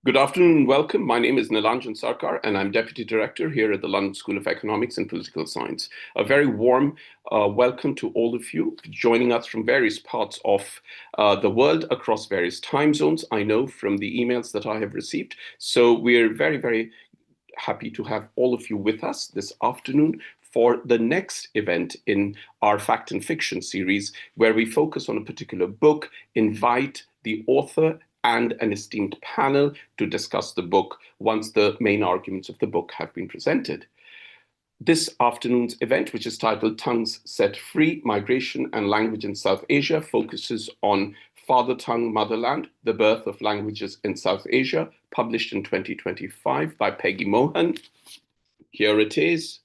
Good afternoon and welcome. My name is Nilanjan Sarkar, and I'm Deputy Director here at the London School of Economics and Political Science. A very warm welcome to all of you joining us from various parts of the world across various time zones, I know from the emails that I have received. So we're very, very happy to have all of you with us this afternoon for the next event in our Fact and Fiction series, where we focus on a particular book, invite the author and an esteemed panel to discuss the book once the main arguments of the book have been presented. This afternoon's event, which is titled Tongues Set Free, Migration and Language in South Asia, focuses on Father Tongue Motherland, The Birth of Languages in South Asia, published in 2025 by Peggy Mohan. Here it is.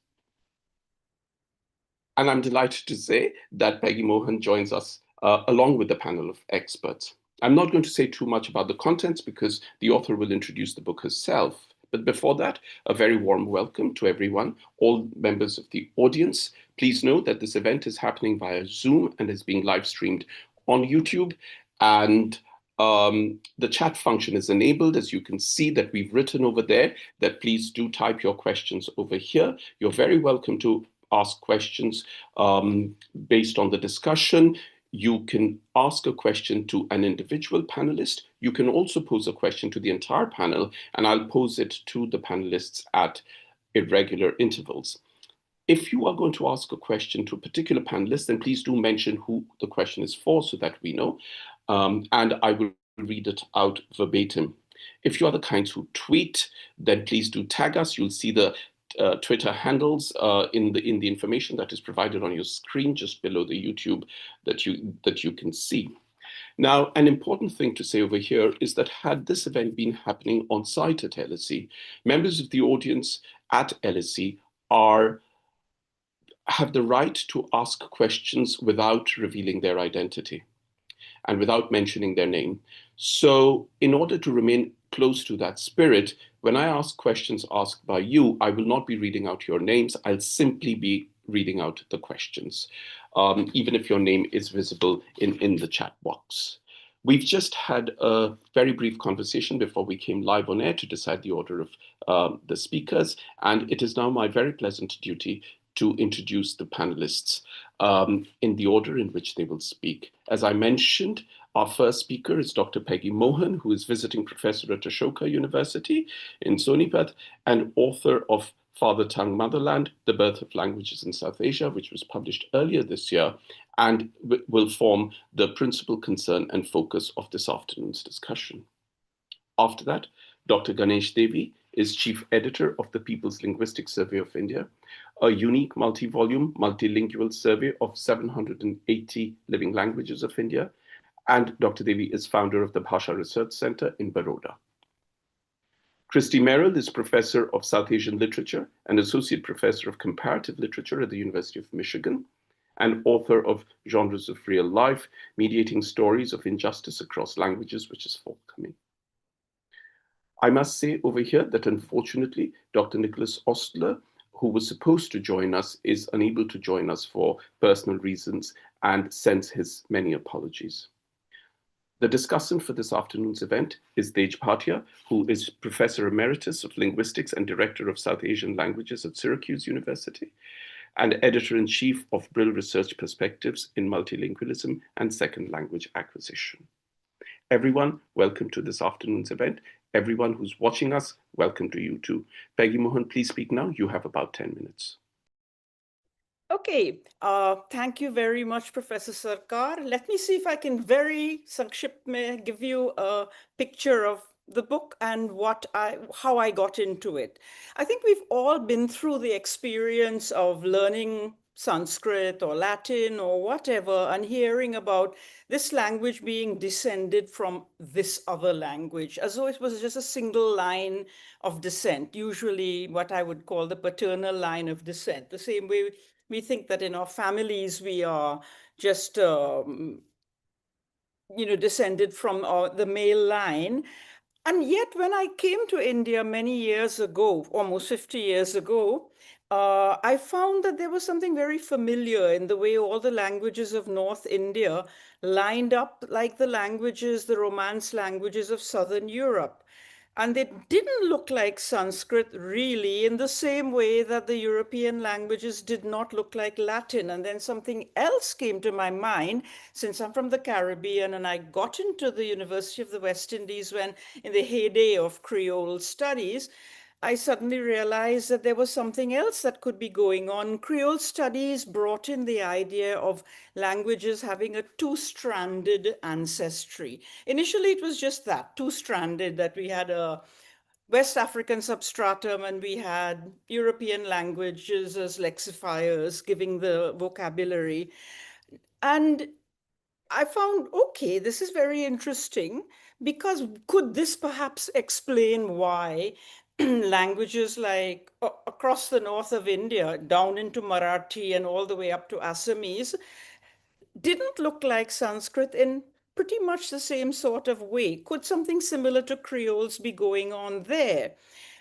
And I'm delighted to say that Peggy Mohan joins us along with the panel of experts. I'm not going to say too much about the contents because the author will introduce the book herself. But before that, a very warm welcome to everyone, all members of the audience. Please note that this event is happening via Zoom and is being live streamed on YouTube. And the chat function is enabled. As you can see that we've written over there that please do type your questions over here. You're very welcome to ask questions based on the discussion. You can ask a question to an individual panelist. You can also pose a question to the entire panel, and I'll pose it to the panelists at irregular intervals. If you are going to ask a question to a particular panelist, then please do mention who the question is for so that we know, and I will read it out verbatim. If you are the kinds who tweet, then please do tag us. You'll see the Twitter handles in the information that is provided on your screen just below the YouTube that you can see. Now, an important thing to say over here is that had this event been happening on site at LSE, members of the audience at LSE have the right to ask questions without revealing their identity and without mentioning their name. So in order to remain close to that spirit, when I ask questions asked by you, I will not be reading out your names. I'll simply be reading out the questions, even if your name is visible in the chat box. We've just had a very brief conversation before we came live on air to decide the order of the speakers, and it is now my very pleasant duty to introduce the panelists in the order in which they will speak. As I mentioned, our first speaker is Dr. Peggy Mohan, who is visiting professor at Ashoka University in Sonepat and author of Father Tongue Motherland, The Birth of Languages in South Asia, which was published earlier this year and will form the principal concern and focus of this afternoon's discussion. After that, Dr. Ganesh Devy is chief editor of the People's Linguistic Survey of India, a unique multi-volume, multilingual survey of 780 living languages of India. And Dr. Devy is founder of the Bhasha Research Centre in Baroda. Christi Merrill is professor of South Asian literature and associate professor of comparative literature at the University of Michigan, and author of Genres of Real Life, Mediating Stories of Injustice Across Languages, which is forthcoming. I must say over here that unfortunately, Dr. Nicholas Ostler, who was supposed to join us, is unable to join us for personal reasons and sends his many apologies. The discussant for this afternoon's event is Tej Bhatia, who is Professor Emeritus of Linguistics and Director of South Asian Languages at Syracuse University, and Editor-in-Chief of Brill Research Perspectives in Multilingualism and Second Language Acquisition. Everyone, welcome to this afternoon's event. Everyone who's watching us, welcome to you too. Peggy Mohan, please speak now. You have about 10 minutes. Okay, thank you very much, Professor Sarkar. Let me see if I can very sankshipt mein give you a picture of the book and how I got into it. I think we've all been through the experience of learning Sanskrit or Latin or whatever and hearing about this language being descended from this other language, as though it was just a single line of descent, usually what I would call the paternal line of descent, the same way we think that in our families we are just descended from the male line. And yet when I came to India many years ago, almost 50 years ago, I found that there was something very familiar in the way all the languages of North India lined up like the Romance languages of Southern Europe. And they didn't look like Sanskrit really in the same way that the European languages did not look like Latin. And then something else came to my mind, since I'm from the Caribbean and I got into the University of the West Indies when, in the heyday of Creole studies, I suddenly realized that there was something else that could be going on. Creole studies brought in the idea of languages having a two-stranded ancestry. Initially, it was just that, two-stranded, that we had a West African substratum and we had European languages as lexifiers giving the vocabulary. And I found, okay, this is very interesting, because could this perhaps explain why languages like across the north of India, down into Marathi and all the way up to Assamese, didn't look like Sanskrit in pretty much the same sort of way? Could something similar to Creoles be going on there?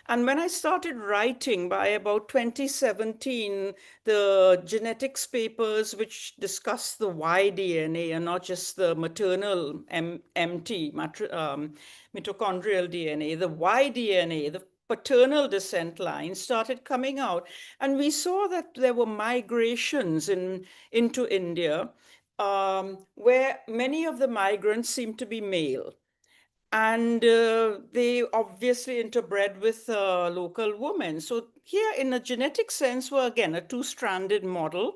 And when I started writing by about 2017, the genetics papers which discuss the Y DNA and not just the maternal MT, mitochondrial DNA, the Y DNA, the paternal descent line started coming out. And we saw that there were migrations into India, where many of the migrants seemed to be male. And they obviously interbred with local women. So here, in a genetic sense, were again a two-stranded model.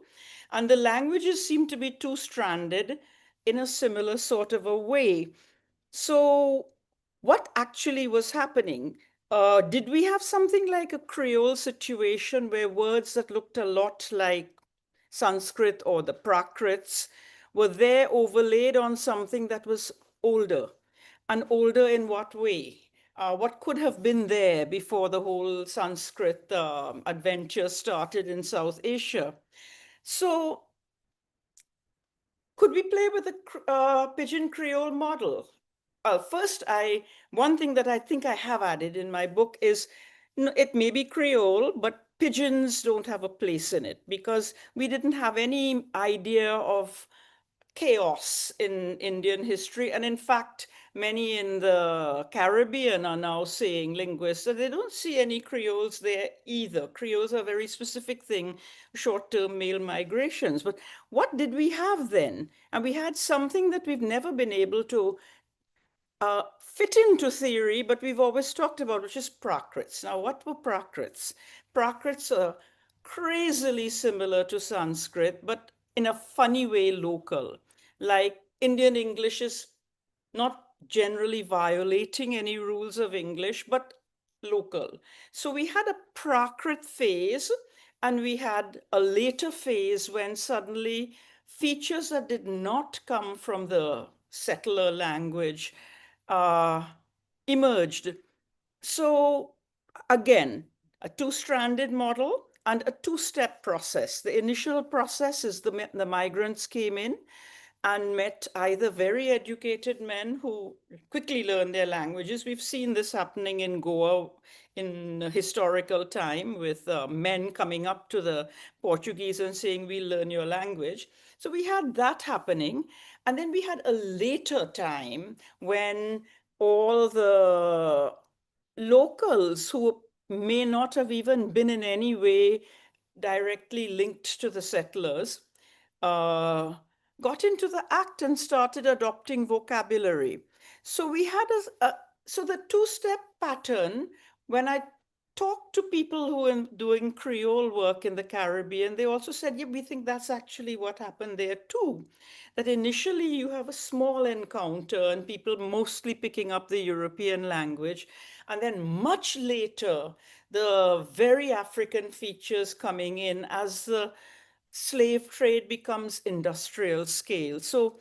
And the languages seem to be two-stranded in a similar sort of a way. So what actually was happening? Did we have something like a Creole situation where words that looked a lot like Sanskrit or the Prakrits were there overlaid on something that was older? And older in what way? What could have been there before the whole Sanskrit adventure started in South Asia? So could we play with the Pigeon Creole model? First, one thing that I think I have added in my book is, it may be Creole, but pigeons don't have a place in it, because we didn't have any idea of chaos in Indian history. And in fact, many in the Caribbean are now saying, linguists, that they don't see any Creoles there either. Creoles are a very specific thing, short-term male migrations. But what did we have then? And we had something that we've never been able to fit into theory, but we've always talked about, which is Prakrits. Now, what were Prakrits? Prakrits are crazily similar to Sanskrit, but in a funny way local. Like Indian English is not generally violating any rules of English, but local. So we had a Prakrit phase, and we had a later phase when suddenly features that did not come from the settler language uh, emerged. So again, a two-stranded model and a two-step process. The initial process is the migrants came in and met either very educated men who quickly learn their languages. We've seen this happening in Goa in historical time, with men coming up to the Portuguese and saying, "We'll learn your language." So we had that happening. And then we had a later time when all the locals who may not have even been in any way directly linked to the settlers uh, got into the act and started adopting vocabulary. So we had so the two-step pattern. When I talked to people who are doing Creole work in the Caribbean, they also said, yeah, we think that's actually what happened there too. That initially you have a small encounter and people mostly picking up the European language, and then much later, the very African features coming in as the slave trade becomes industrial scale. So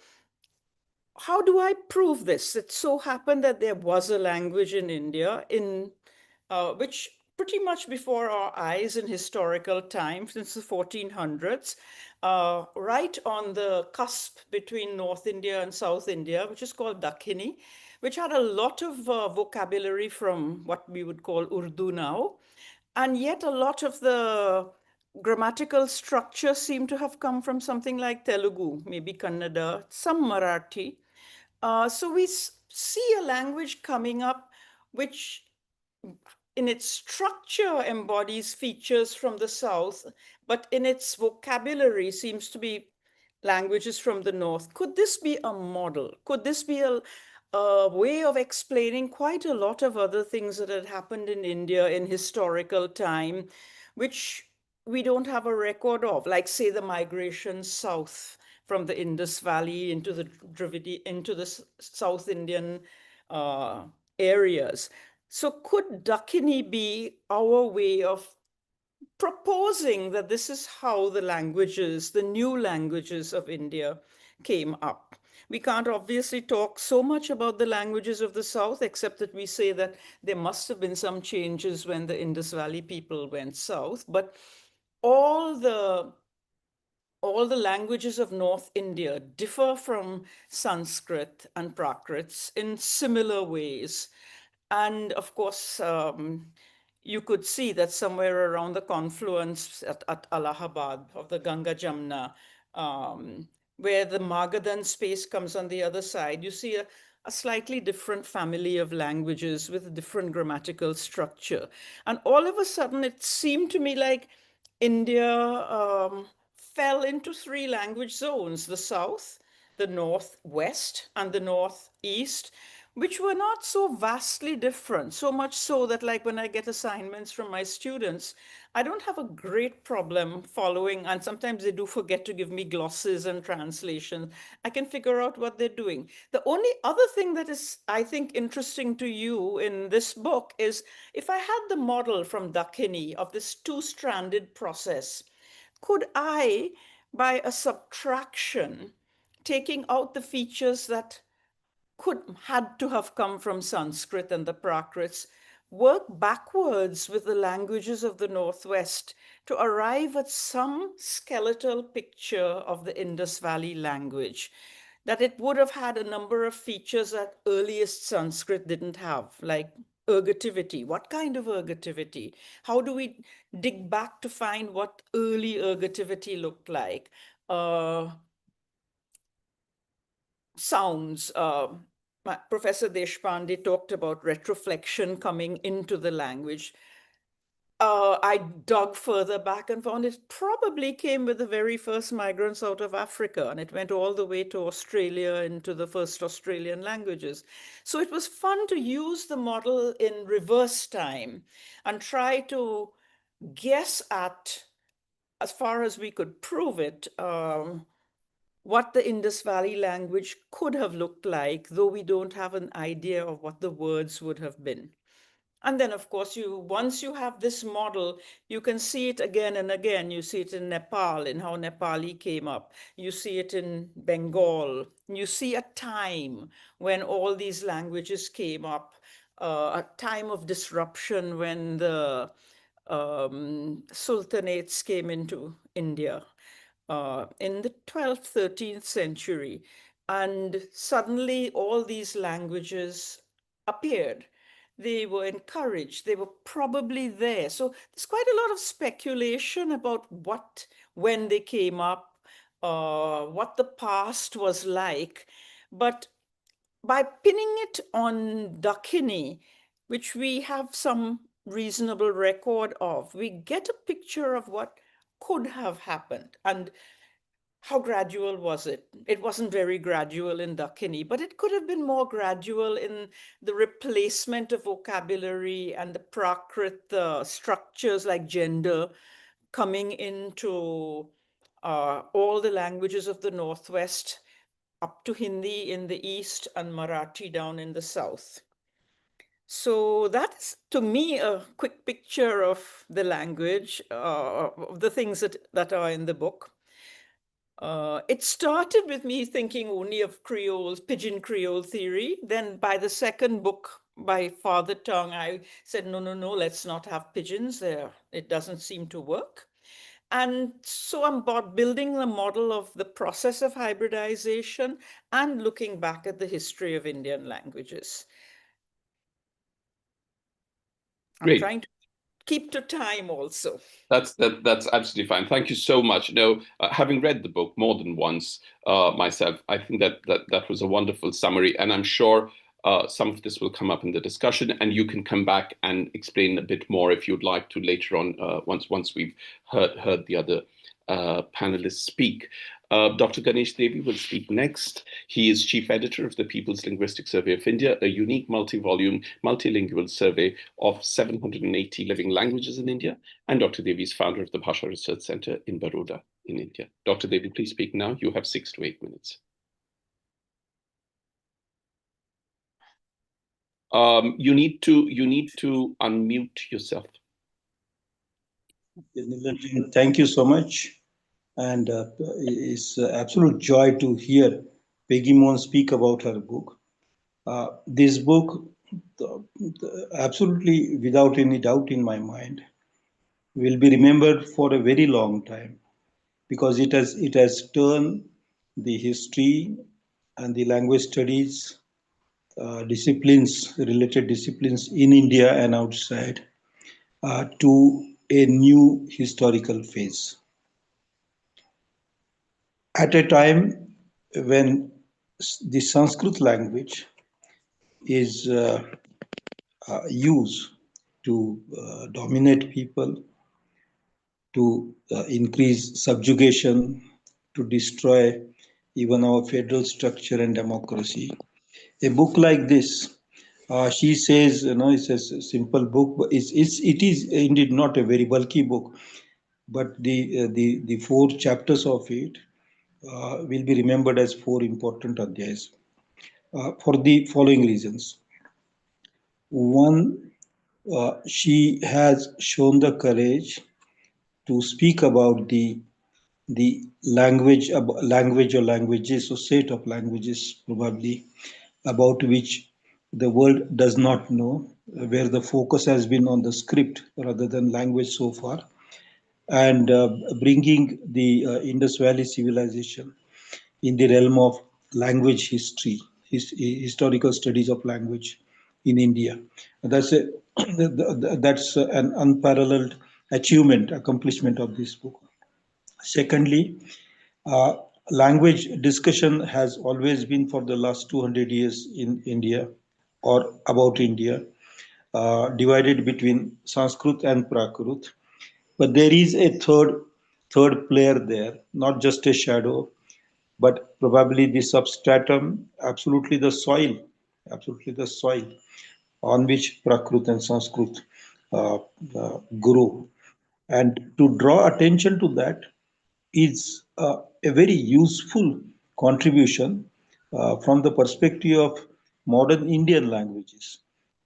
how do I prove this? It so happened that there was a language in India which pretty much before our eyes in historical time, since the 1400s, right on the cusp between North India and South India, which is called Dakhini, which had a lot of vocabulary from what we would call Urdu now. And yet a lot of the grammatical structure seemed to have come from something like Telugu, maybe Kannada, some Marathi. So we see a language coming up which in its structure embodies features from the South, but in its vocabulary seems to be languages from the North. Could this be a model? Could this be a way of explaining quite a lot of other things that had happened in India in historical time, which we don't have a record of, like, say, the migration south from the Indus Valley into the into the South Indian uh, areas. So could Dakini be our way of proposing that this is how the languages, the new languages of India came up? We can't obviously talk so much about the languages of the South, except that we say that there must have been some changes when the Indus Valley people went south. But all the all the languages of North India differ from Sanskrit and Prakrit in similar ways. And of course, you could see that somewhere around the confluence at Allahabad of the Ganga Jamna, where the Magadhan space comes on the other side, you see a slightly different family of languages with a different grammatical structure. And all of a sudden, it seemed to me like India fell into three language zones: the South, the Northwest, and the Northeast, which were not so vastly different. So much so that, like, when I get assignments from my students, I don't have a great problem following, and sometimes they do forget to give me glosses and translations. I can figure out what they're doing. The only other thing that is, I think, interesting to you in this book is, if I had the model from Dakini of this two-stranded process, could I, by a subtraction, taking out the features that had to have come from Sanskrit and the Prakrits, work backwards with the languages of the Northwest to arrive at some skeletal picture of the Indus Valley language, that it would have had a number of features that earliest Sanskrit didn't have, like ergativity. What kind of ergativity? How do we dig back to find what early ergativity looked like? Sounds. Professor Deshpande talked about retroflexion coming into the language. I dug further back and found it probably came with the very first migrants out of Africa, and it went all the way to Australia into the first Australian languages. So it was fun to use the model in reverse time and try to guess at, as far as we could prove it, what the Indus Valley language could have looked like, though we don't have an idea of what the words would have been. And then, of course, once you have this model, you can see it again and again. You see it in Nepal, in how Nepali came up. You see it in Bengal. You see a time when all these languages came up, a time of disruption when the sultanates came into India in the 12th, 13th century. And suddenly all these languages appeared. They were encouraged. They were probably there. So there's quite a lot of speculation about when they came up, what the past was like. But by pinning it on Dakini, which we have some reasonable record of, we get a picture of what could have happened. And how gradual was it? It wasn't very gradual in Dakini, but it could have been more gradual in the replacement of vocabulary and the Prakrit structures like gender coming into all the languages of the Northwest, up to Hindi in the East and Marathi down in the South. So that's, to me, a quick picture of the language, of the things that are in the book. It started with me thinking only of Creoles, Pidgin Creole theory. Then by the second book, by Father Tongue, I said, no, no, no, let's not have pigeons there. It doesn't seem to work. And so I'm building the model of the process of hybridization and looking back at the history of Indian languages. I'm trying to keep to time also. That's absolutely fine. Thank you so much. Having read the book more than once myself, I think that was a wonderful summary, and I'm sure Some of this will come up in the discussion, and you can come back and explain a bit more if you'd like to later on, once we've heard the other panelists speak. Dr. Ganesh Devi will speak next. He is chief editor of the People's Linguistic Survey of India, a unique multi-volume, multilingual survey of 780 living languages in India. And Dr. Devi is founder of the Bhasha Research Centre in Baroda in India. Dr. Devi, please speak now. You have 6 to 8 minutes. You need to unmute yourself. Thank you so much. And it's an absolute joy to hear Peggy Mohan speak about her book. This book, absolutely without any doubt in my mind, will be remembered for a very long time, because it has turned the history and the language studies related disciplines in India and outside, to a new historical phase. At a time when the Sanskrit language is used to dominate people, to increase subjugation, to destroy even our federal structure and democracy. A book like this, she says, it's a simple book, but it is indeed not a very bulky book, but the 4 chapters of it will be remembered as 4 important adhyayas for the following reasons. One, she has shown the courage to speak about the language or languages or set of languages probably about which the world does not know, where the focus has been on the script rather than language so far, and bringing the Indus Valley civilization in the realm of language history, historical studies of language in India. That's a that's an unparalleled accomplishment of this book. Secondly, uh, language discussion has always been for the last 200 years in India or about India, divided between Sanskrit and Prakrit. But there is a third player there, not just a shadow, but probably the substratum, absolutely the soil on which Prakrit and Sanskrit uh, grow. And to draw attention to that is a very useful contribution from the perspective of modern Indian languages,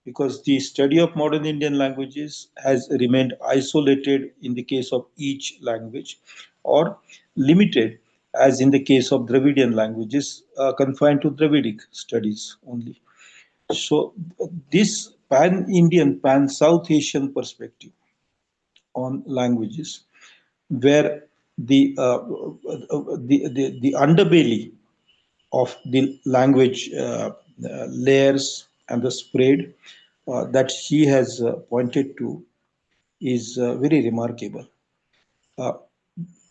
because the study of modern Indian languages has remained isolated in the case of each language, or limited, as in the case of Dravidian languages, confined to Dravidic studies only. So, this pan Indian, pan South Asian perspective on languages, where the underbelly of the language layers and the spread that she has pointed to is very remarkable. Uh,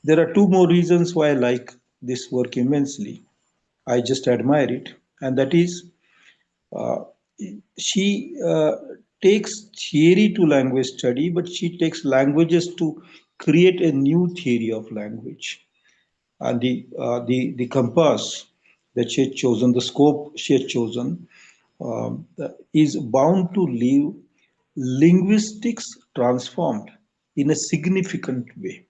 there are 2 more reasons why I like this work immensely. I just admire it, and that is, uh, she takes theory to language study, but she takes languages to create a new theory of language. And the compass that she had chosen, the scope she had chosen, is bound to leave linguistics transformed in a significant way.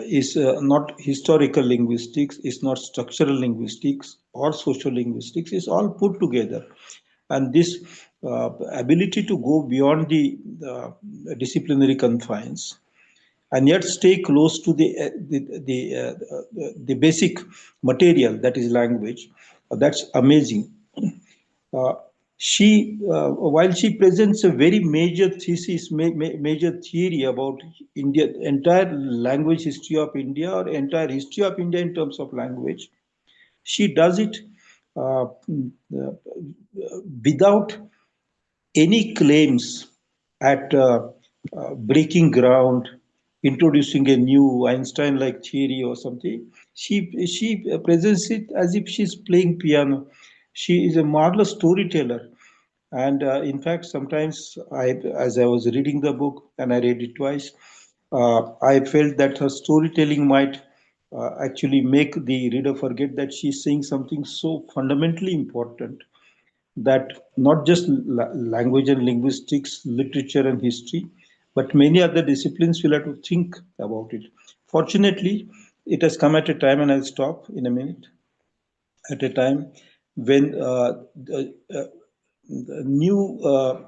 Is not historical linguistics, is not structural linguistics or social linguistics, is all put together. And this ability to go beyond the disciplinary confines and yet stay close to the basic material, that is language, that's amazing. Uh, while she presents a very major thesis, major theory about India, entire language history of India or entire history of India in terms of language, she does it without any claims at breaking ground, introducing a new Einstein-like theory or something. She presents it as if she's playing piano. She is a marvelous storyteller. And in fact, sometimes as I was reading the book and I read it twice, I felt that her storytelling might actually make the reader forget that she's saying something so fundamentally important, that not just language and linguistics, literature and history, but many other disciplines will have to think about it. Fortunately, it has come at a time, and I'll stop in a minute, at a time when the new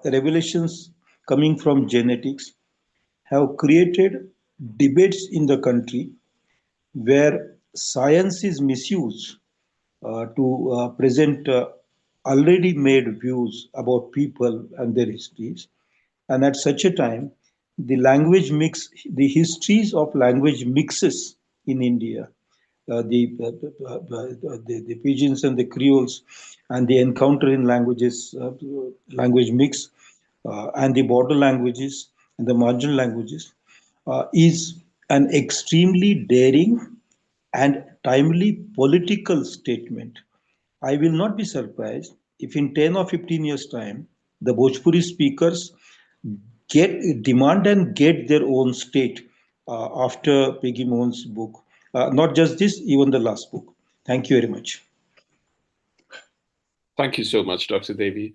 revelations coming from genetics have created debates in the country where science is misused to present already made views about people and their histories. And at such a time, the histories of language mixes in India, the Pidgins and the Creoles, and the encounter in language mix, and the border languages and the marginal languages, is an extremely daring and timely political statement. I will not be surprised if in 10 or 15 years' time, the Bhojpuri speakers demand and get their own state after Peggy Mohan's book. Not just this, even the last book. Thank you very much. Thank you so much, Dr. Devi.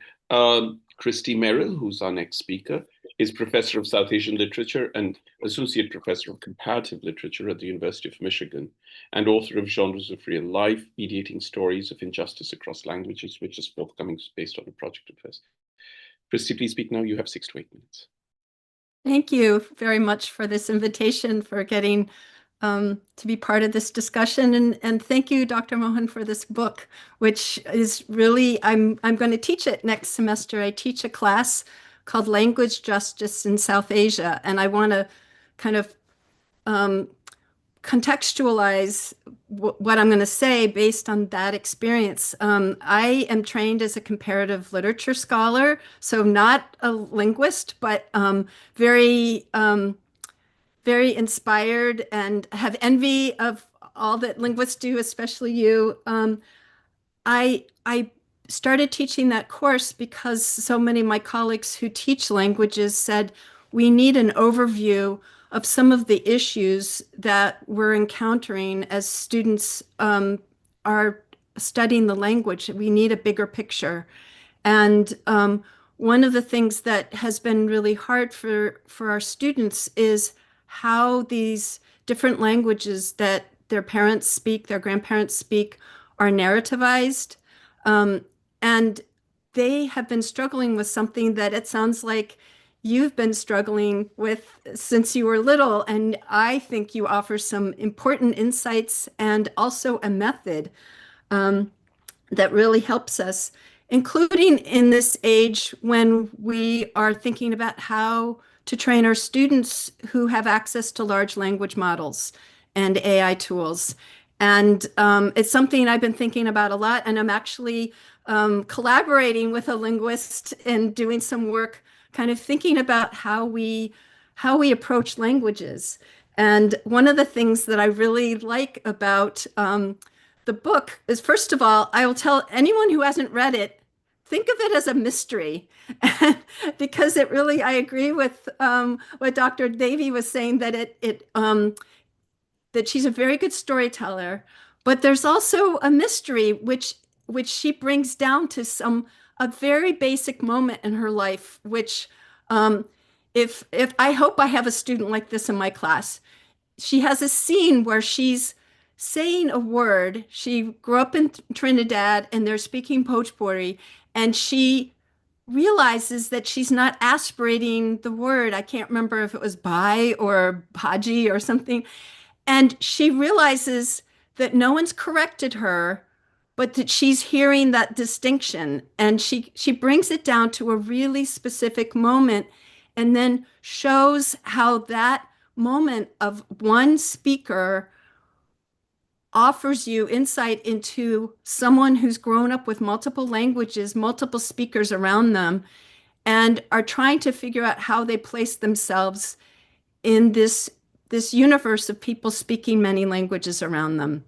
Christi Merrill, who's our next speaker, is Professor of South Asian Literature and Associate Professor of Comparative Literature at the University of Michigan, and author of Genres of Real Life, Mediating Stories of Injustice Across Languages, which is forthcoming based on a project of hers. Christi, please speak now. You have 6 to 8 minutes. Thank you very much for this invitation, for getting to be part of this discussion. And thank you, Dr. Mohan, for this book, which is really, I'm going to teach it next semester. I teach a class called Language Justice in South Asia, and I want to kind of contextualize what I'm going to say based on that experience. I am trained as a comparative literature scholar, so not a linguist, but very very inspired and have envy of all that linguists do, especially you. I started teaching that course because so many of my colleagues who teach languages said we need an overview of some of the issues that we're encountering as students are studying the language. We need a bigger picture. And one of the things that has been really hard for our students is how these different languages that their parents speak, their grandparents speak, are narrativized. And they have been struggling with something that it sounds like you've been struggling with since you were little. And I think you offer some important insights and also a method that really helps us, including in this age when we are thinking about how to train our students who have access to large language models and AI tools. And it's something I've been thinking about a lot, and I'm actually collaborating with a linguist and doing some work kind of thinking about how we approach languages. And one of the things that I really like about the book is, first of all, I will tell anyone who hasn't read it, think of it as a mystery, because it really, I agree with what Dr. Devi was saying, that that she's a very good storyteller, but there's also a mystery which she brings down to a very basic moment in her life, which if I hope I have a student like this in my class. She has a scene where she's saying a word. She grew up in Trinidad and they're speaking Bhojpuri, and she realizes that she's not aspirating the word. I can't remember if it was bhai or bhaji or something. And she realizes that no one's corrected her, but that she's hearing that distinction. And she brings it down to a really specific moment and then shows how that moment of one speaker offers you insight into someone who's grown up with multiple languages, multiple speakers around them, and are trying to figure out how they place themselves in this universe of people speaking many languages around them.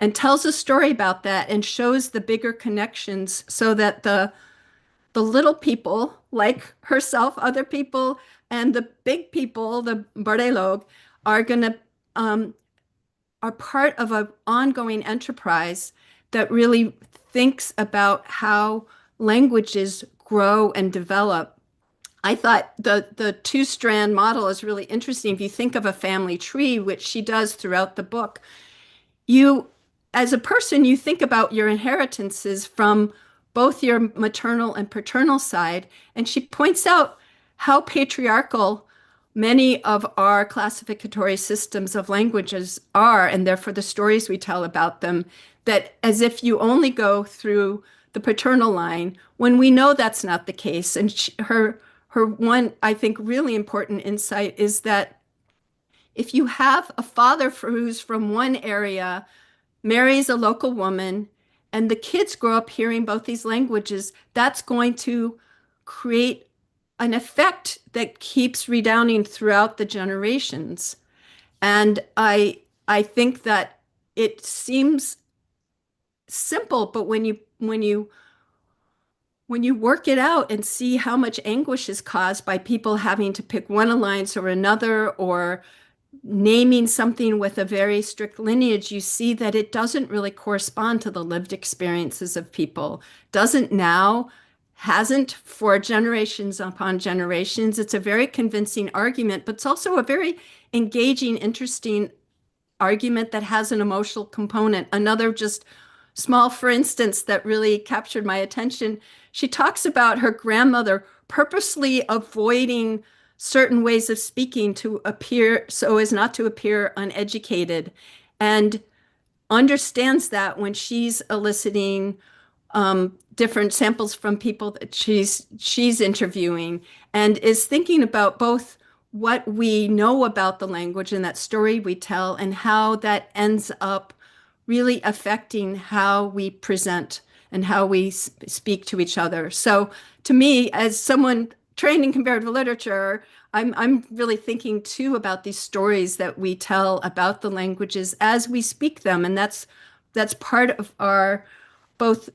and tells a story about that and shows the bigger connections so that the little people like herself, other people, and the big people, the Barelog, are going to are part of an ongoing enterprise that really thinks about how languages grow and develop. I thought the two-strand model is really interesting. If you think of a family tree, which she does throughout the book, you, as a person, you think about your inheritances from both your maternal and paternal side. And she points out how patriarchal many of our classificatory systems of languages are, and therefore the stories we tell about them, that as if you only go through the paternal line, when we know that's not the case. And her one, I think, really important insight is that if you have a father who's from one area, marries a local woman, and the kids grow up hearing both these languages, that's going to create an effect that keeps redounding throughout the generations. And I think that it seems simple, but when you work it out and see how much anguish is caused by people having to pick one alliance or another, or naming something with a very strict lineage, you see that it doesn't really correspond to the lived experiences of people. Doesn't now, hasn't for generations upon generations. It's a very convincing argument, but it's also a very engaging, interesting argument that has an emotional component. Another just small, for instance, that really captured my attention. She talks about her grandmother purposely avoiding certain ways of speaking to appear so as not to appear uneducated, and understands that when she's eliciting different samples from people that she's interviewing, and is thinking about both what we know about the language and that story we tell, and how that ends up really affecting how we present and how we speak to each other. So to me, as someone trained in comparative literature, I'm really thinking too about these stories that we tell about the languages as we speak them. And that's part of our both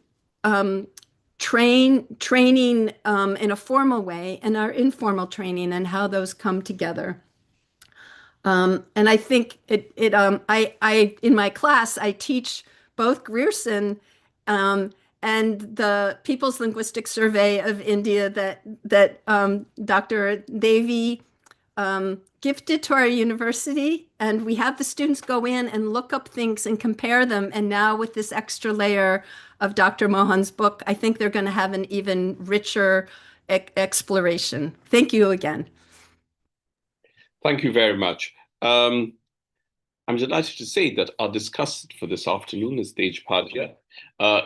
training in a formal way and our informal training, and how those come together. And I think I in my class, I teach both Grierson and the People's Linguistic Survey of India that Dr. Devy gifted to our university. And we have the students go in and look up things and compare them. And now with this extra layer of Dr. Mohan's book, I think they're going to have an even richer exploration. Thank you again. Thank you very much. I'm delighted to say that our discussant for this afternoon is Tejpatia.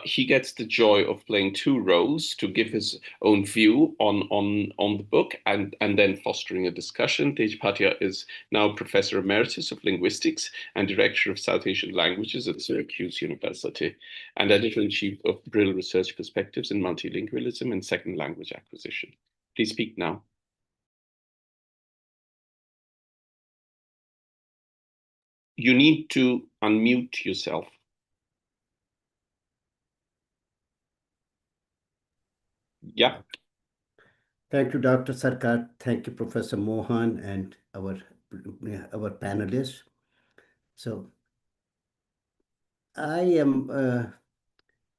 He gets the joy of playing two roles: to give his own view on the book and then fostering a discussion. Tejpatia is now Professor Emeritus of Linguistics and Director of South Asian Languages at Syracuse University, and Editor-in-Chief of Brill Research Perspectives in Multilingualism and Second Language Acquisition. Please speak now. You need to unmute yourself. Yeah. Thank you, Dr. Sarkar. Thank you, Professor Mohan, and our panelists. So I am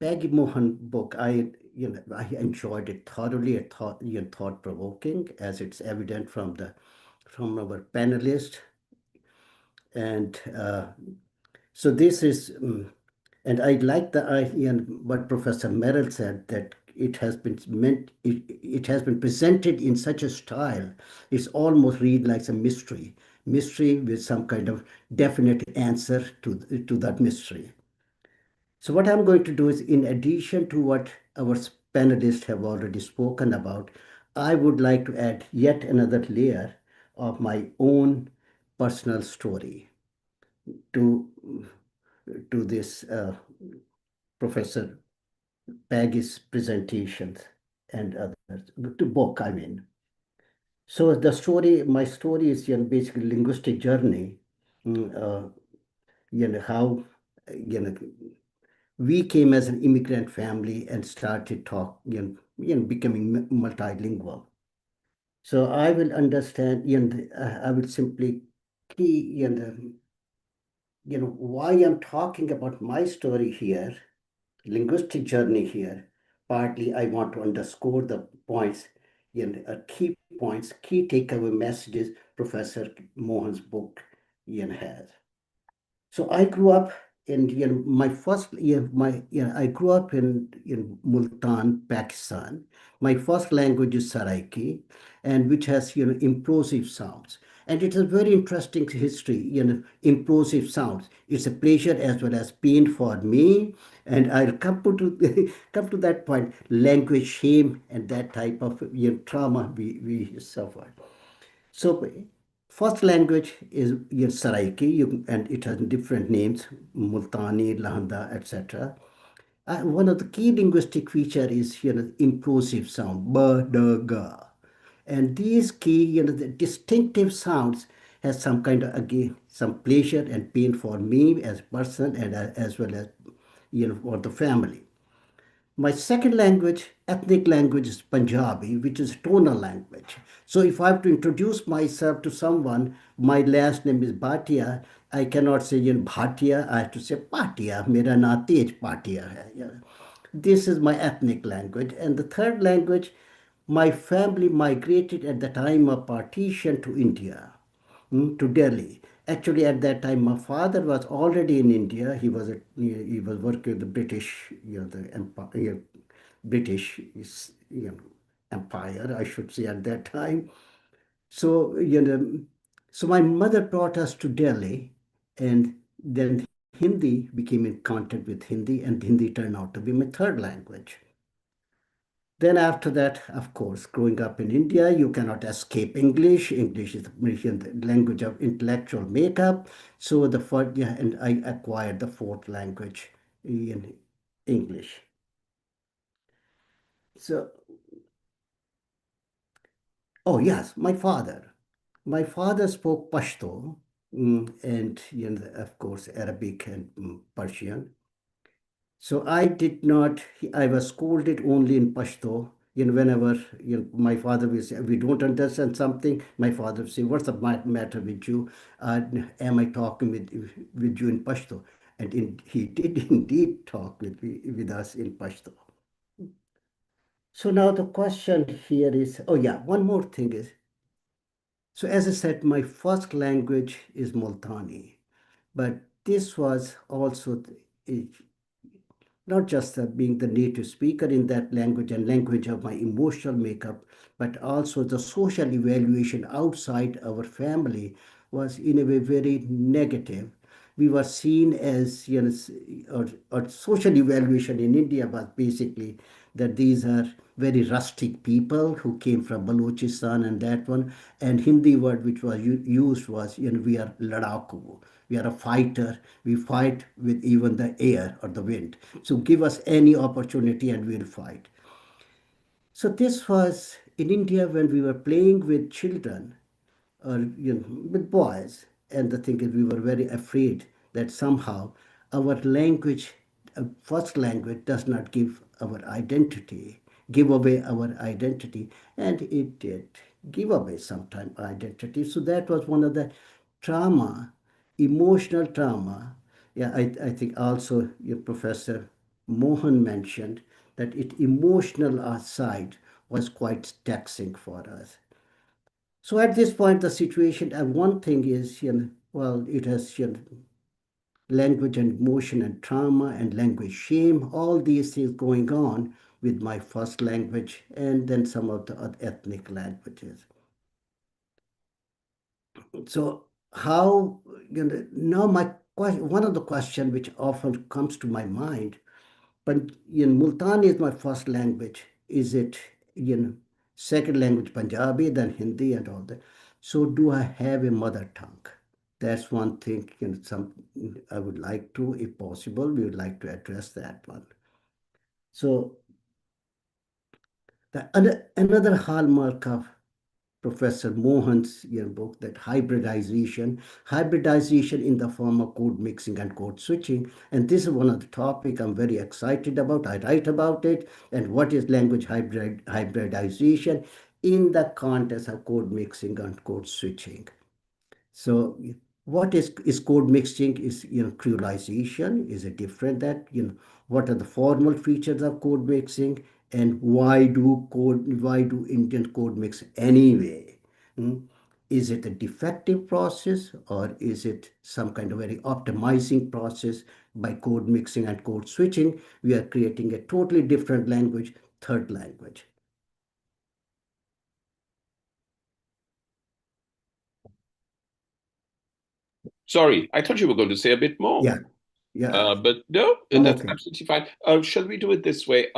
Peggy Mohan book. I enjoyed it thoroughly. I thought provoking, as it's evident from our panelists. And so this is, and I like what Professor Merrill said, that it has been presented in such a style, it's almost read like a mystery with some kind of definite answer to that mystery. So what I'm going to do is, in addition to what our panelists have already spoken about, I would like to add yet another layer of my own personal story to this Professor Peggy's presentations and others, to book, I mean. So my story is basically linguistic journey, how you know, we came as an immigrant family and started becoming multilingual. So I will understand, I will simply key, why I'm talking about my story here, linguistic journey here. Partly, I want to underscore the points, key points, key takeaway messages Professor Mohan's book, has. So I grew up in, my first year, I grew up in Multan, Pakistan. My first language is Saraiki, and which has, implosive sounds. And it is a very interesting history, implosive sounds. It's a pleasure as well as pain for me. And I'll come come to that point, language shame and that type of trauma we suffered. So first language is your Saraiki, and it has different names, Multani, Lahanda, etc. One of the key linguistic feature is implosive sound, ba, da, ga. And these key, the distinctive sounds has some kind of, again, some pleasure and pain for me as person and as well as, for the family. My second language, ethnic language, is Punjabi, which is tonal language. So if I have to introduce myself to someone, my last name is Bhatia. I cannot say Bhatia. I have to say Patia. Mera naam Tej Patia hai. This is my ethnic language. And the third language, my family migrated at the time of partition to India, to Delhi. Actually, at that time, my father was already in India. He was working with the British, the empire, British, empire, I should say, at that time. So, so my mother brought us to Delhi, and then Hindi became in contact with Hindi, and Hindi turned out to be my third language. Then after that, of course, growing up in India, you cannot escape English. English is the language of intellectual makeup. So the fourth, yeah, and I acquired the fourth language in English. So, oh yes, my father. My father spoke Pashto, and of course Arabic and Persian. So I did not, I was scolded only in Pashto. Whenever my father will say, we don't understand something, my father will say, what's the matter with you? Am I talking with you in Pashto? And he did indeed talk with us in Pashto. So now the question here is, oh yeah, one more thing is, so as I said, my first language is Multani, but this was also not just being the native speaker in that language and language of my emotional makeup, but also the social evaluation outside our family was in a way very negative. We were seen as, or social evaluation in India was basically that these are very rustic people who came from Balochistan and that one. And Hindi word which was used was, we are ladaku. We are a fighter. We fight with even the air or the wind. So give us any opportunity and we'll fight. So this was in India when we were playing with children or with boys. And the thing is, we were very afraid that somehow our language, first language, does not give our identity, give away our identity. And it did give away sometime identity. So that was one of the trauma, emotional trauma. Yeah, I think also your Professor Mohan mentioned that it emotional side was quite taxing for us. So at this point, the situation, one thing is, well, it has language and emotion and trauma and language shame, all these things going on with my first language and then some of the other ethnic languages. So how, now my question, one of the questions which often comes to my mind, but Multani is my first language. Is it, second language Punjabi, then Hindi and all that. So do I have a mother tongue? That's one thing, some I would like to, if possible, we would like to address that one. So another hallmark of Professor Mohan's book, that hybridization in the form of code mixing and code switching. And this is one of the topic I'm very excited about. I write about it. And what is language hybridization in the context of code mixing and code switching? So what is code mixing? Is creolization? Is it different? That what are the formal features of code mixing, and why do Indian code mix anyway? Hmm? Is it a defective process, or is it some kind of very optimizing process? By code mixing and code switching, we are creating a totally different language, third language. Sorry, I thought you were going to say a bit more. Yeah. But no, that's Okay. absolutely fine. Shall we do it this way?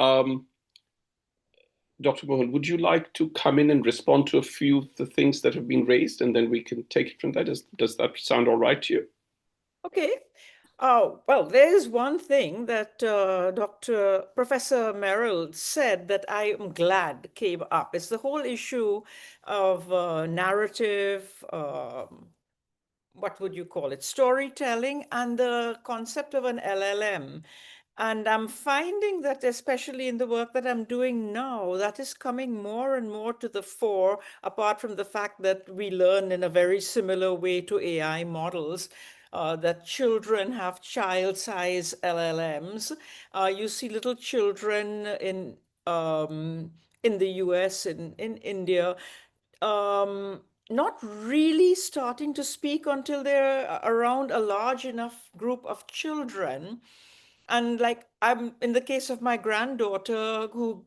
Dr. Mohan, would you like to come in and respond to a few of the things that have been raised, and then we can take it from there? Does that sound all right to you? Okay. Oh, well, there's one thing that Professor Merrill said that I am glad came up. It's the whole issue of narrative, what would you call it, storytelling, and the concept of an LLM. And I'm finding that, especially in the work that I'm doing now, that is coming more and more to the fore, apart from the fact that we learn in a very similar way to AI models. That children have child-size LLMs. You see little children in the US, in India, not really starting to speak until they're around a large enough group of children. And like I'm in the case of my granddaughter who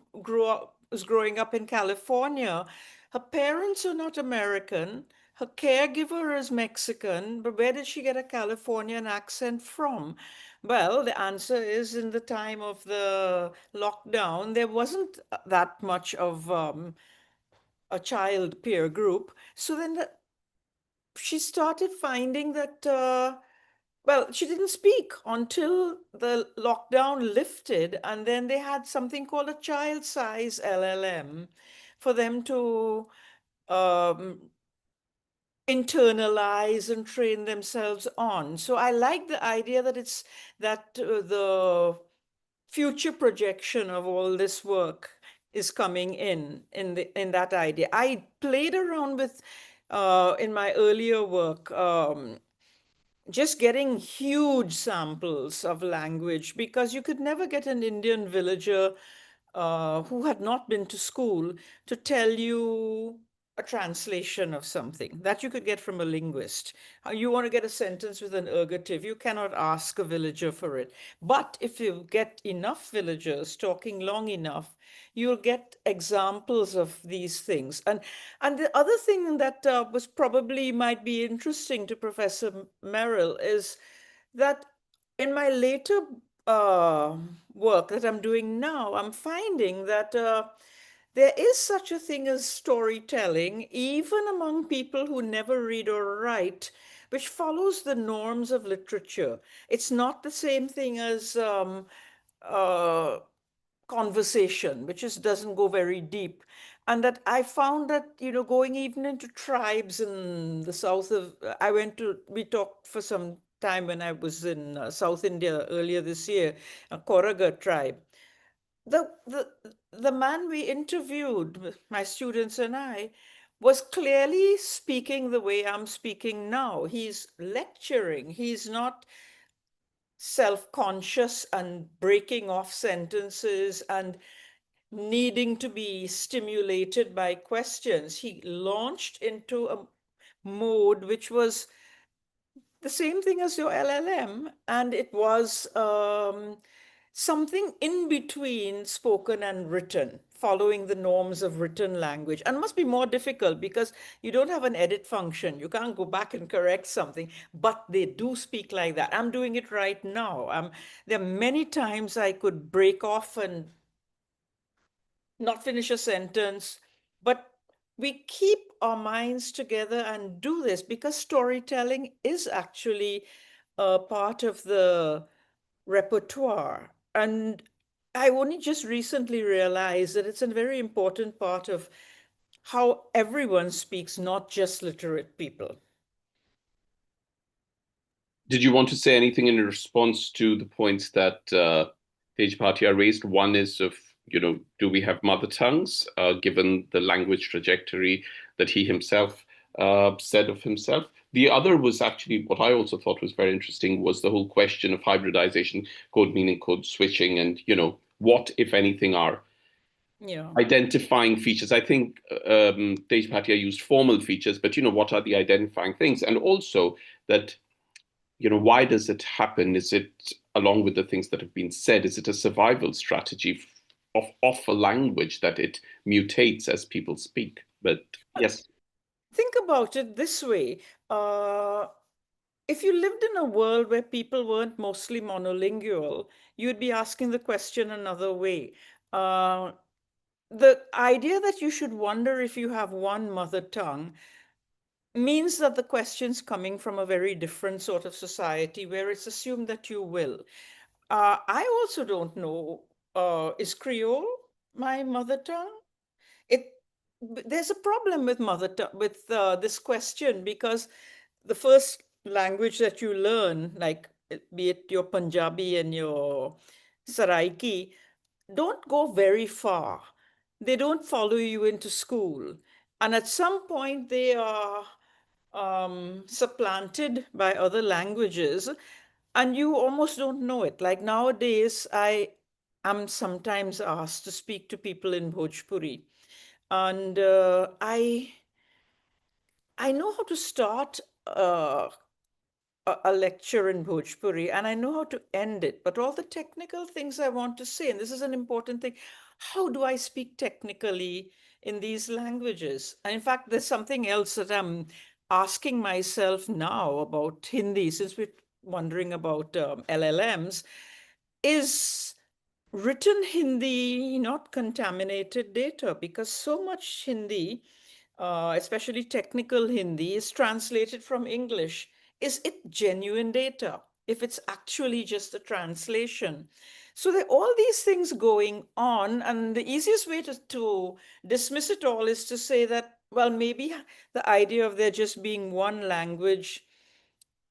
was growing up in California, her parents are not American. Her caregiver is Mexican, but where did she get a Californian accent from? Well, the answer is in the time of the lockdown, there wasn't that much of a child peer group. So then she started finding that, well, she didn't speak until the lockdown lifted. And then they had something called a child size LLM for them to internalize and train themselves on. So I like the idea that it's that the future projection of all this work is coming in that idea. I played around with in my earlier work just getting huge samples of language, because you could never get an Indian villager who had not been to school to tell you a translation of something that you could get from a linguist. You want to get a sentence with an ergative, you cannot ask a villager for it. But if you get enough villagers talking long enough, you'll get examples of these things. And the other thing that was probably might be interesting to Professor Merrill is that in my later work that I'm doing now, I'm finding that there is such a thing as storytelling, even among people who never read or write, which follows the norms of literature. It's not the same thing as uh, conversation, which just doesn't go very deep. And that I found that, going even into tribes in the south of, we talked for some time when I was in South India earlier this year, a Koraga tribe. The man we interviewed, my students and I, was clearly speaking the way I'm speaking now. He's lecturing. He's not self-conscious and breaking off sentences and needing to be stimulated by questions. He launched into a mode which was the same thing as your LLM, and it was something in between spoken and written, following the norms of written language, and must be more difficult because you don't have an edit function. You can't go back and correct something, but they do speak like that. I'm doing it right now. There are many times I could break off and not finish a sentence, but we keep our minds together and do this because storytelling is actually a part of the repertoire. And I only just recently realized that it's a very important part of how everyone speaks, not just literate people. Did you want to say anything in response to the points that Tej Bhatia raised? One is of, do we have mother tongues, given the language trajectory that he himself said of himself? The other was actually what I also thought was very interesting was the whole question of hybridization, code meaning, code switching, and, what, if anything, are identifying features. I think Tej Bhatia used formal features, but, what are the identifying things? And also that why does it happen? Is it, along with the things that have been said, is it a survival strategy of a language that it mutates as people speak? But yes. Think about it this way. If you lived in a world where people weren't mostly monolingual, you'd be asking the question another way. The idea that you should wonder if you have one mother tongue means that the question's coming from a very different sort of society where it's assumed that you will. I also don't know, is Creole my mother tongue? There's a problem with this question, because the first language that you learn, like be it your Punjabi and your Saraiki, don't go very far. They don't follow you into school. And at some point, they are supplanted by other languages, and you almost don't know it. Like nowadays, I am sometimes asked to speak to people in Bhojpuri, and I know how to start a lecture in Bhojpuri, and I know how to end it. But all the technical things I want to say, and this is an important thing, how do I speak technically in these languages? And in fact, there's something else that I'm asking myself now about Hindi, since we're wondering about LLMs. Is written Hindi not contaminated data? Because so much Hindi, especially technical Hindi, is translated from English. Is it genuine data if it's actually just a translation? So there are all these things going on, and the easiest way to dismiss it all is to say that, well, maybe the idea of there just being one language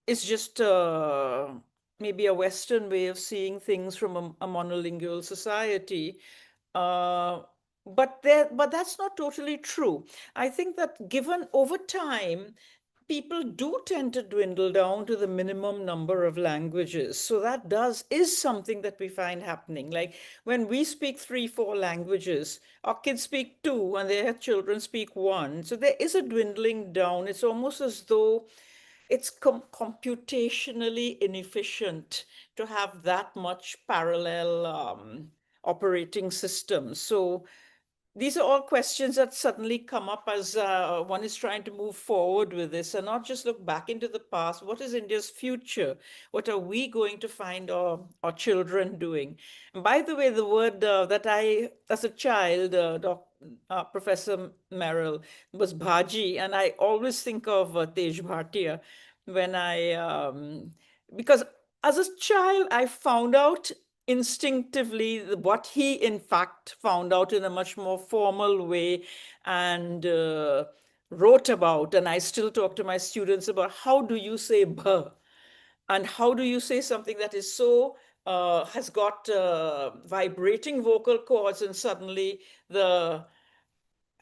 is just maybe a Western way of seeing things from a monolingual society. But that's not totally true. I think that given over time, people do tend to dwindle down to the minimum number of languages. So that is something that we find happening. Like when we speak 3, 4 languages, our kids speak 2 and their children speak 1. So there is a dwindling down. It's almost as though it's computationally inefficient to have that much parallel operating systems. So these are all questions that suddenly come up as one is trying to move forward with this and not just look back into the past. What is India's future? What are we going to find our children doing? And by the way, the word that I, as a child, Professor Merrill, was bhaji. And I always think of Tej Bhatia when because as a child, I found out instinctively what he in fact found out in a much more formal way and wrote about. And I still talk to my students about how do you say bh, and how do you say something that is so has got vibrating vocal cords, and suddenly the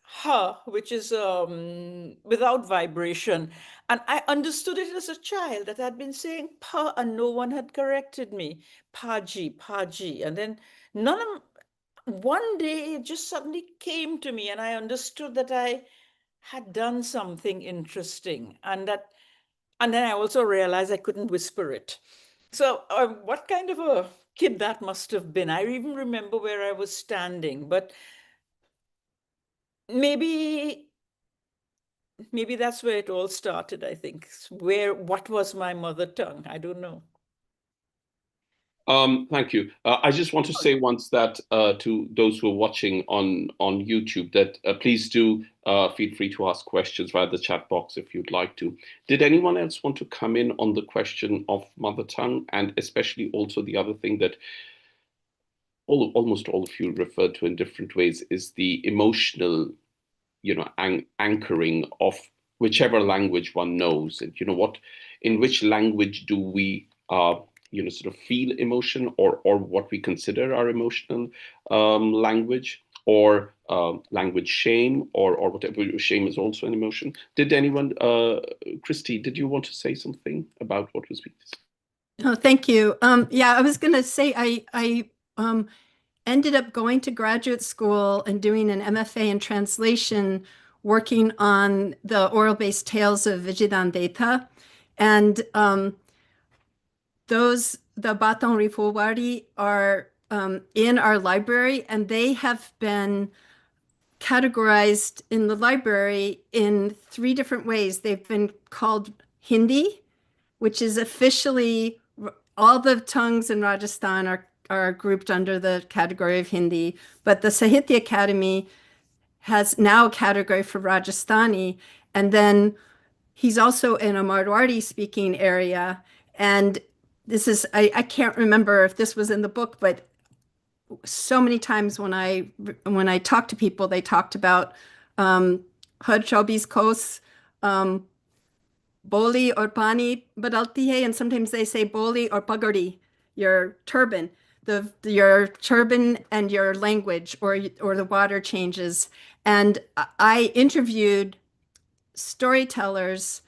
ha, which is without vibration. And I understood it as a child that I'd been saying pa and no one had corrected me. Paji, paji. And then one day it just suddenly came to me and I understood that I had done something interesting, and then I also realized I couldn't whisper it. So what kind of a kid that must have been. I even remember where I was standing, but maybe that's where it all started. I think what was my mother tongue? I don't know. Thank you. I just want to say once that to those who are watching on YouTube that please do feel free to ask questions via the chat box if you'd like to. Did anyone else want to come in on the question of mother tongue, and especially also the other thing that almost all of you referred to in different ways is the emotional anchoring of whichever language one knows, and in which language do we sort of feel emotion, or what we consider our emotional language, or language shame, or whatever. Shame is also an emotion. Did anyone, Christi, did you want to say something about what was being discussed? Oh, thank you. Yeah, I was going to say I ended up going to graduate school and doing an MFA in translation, working on the oral-based tales of Vijayandatha, and the Baton Rifowari are in our library, and they have been categorized in the library in 3 different ways. They've been called Hindi, which is officially, all the tongues in Rajasthan are grouped under the category of Hindi, but the Sahitya Academy has now a category for Rajasthani, and then he's also in a Marwari speaking area. And this is, I can't remember if this was in the book, but so many times when I talk to people, they talked about Har 24 kos, boli or pani badalti hai, and sometimes they say boli or pagadi, your turban, your turban and your language, or the water changes. And I interviewed storytellers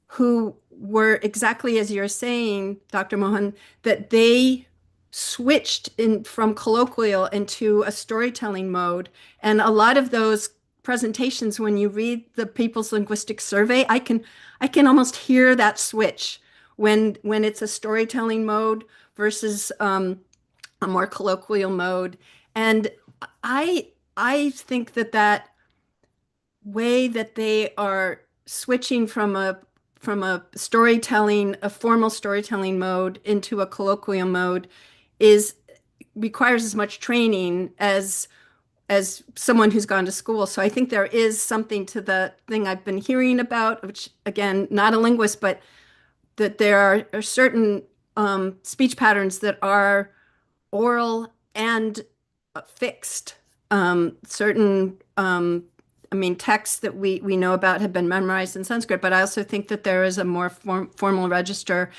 who were exactly as you're saying, Dr. Mohan, that they switched from colloquial into a storytelling mode. And a lot of those presentations, when you read the People's Linguistic Survey, I can almost hear that switch when it's a storytelling mode versus a more colloquial mode. And I think that way that they are switching from a formal storytelling mode into a colloquial mode requires as much training as someone who's gone to school. So I think there is something to the thing I've been hearing about, which, again, not a linguist, but that there are certain speech patterns that are oral and fixed. Certain texts that we know about have been memorized in Sanskrit, but I also think that there is a more formal register.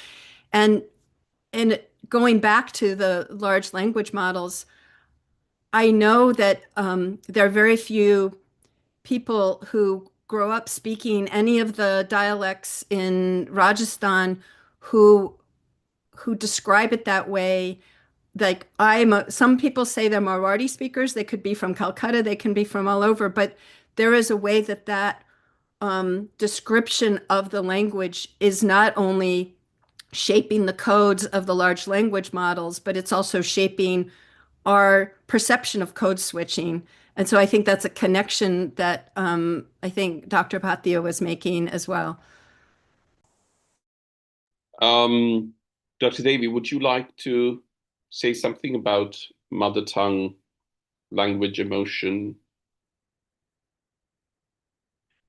And going back to the large language models, I know that there are very few people who grow up speaking any of the dialects in Rajasthan who describe it that way. Like some people say they're Marwari speakers. They could be from Calcutta. They can be from all over. But there is a way that description of the language is not only shaping the codes of the large language models, but it's also shaping our perception of code switching. And so I think that's a connection that I think Dr. Bhatia was making as well. Dr. Devy, would you like to say something about mother tongue, language, emotion?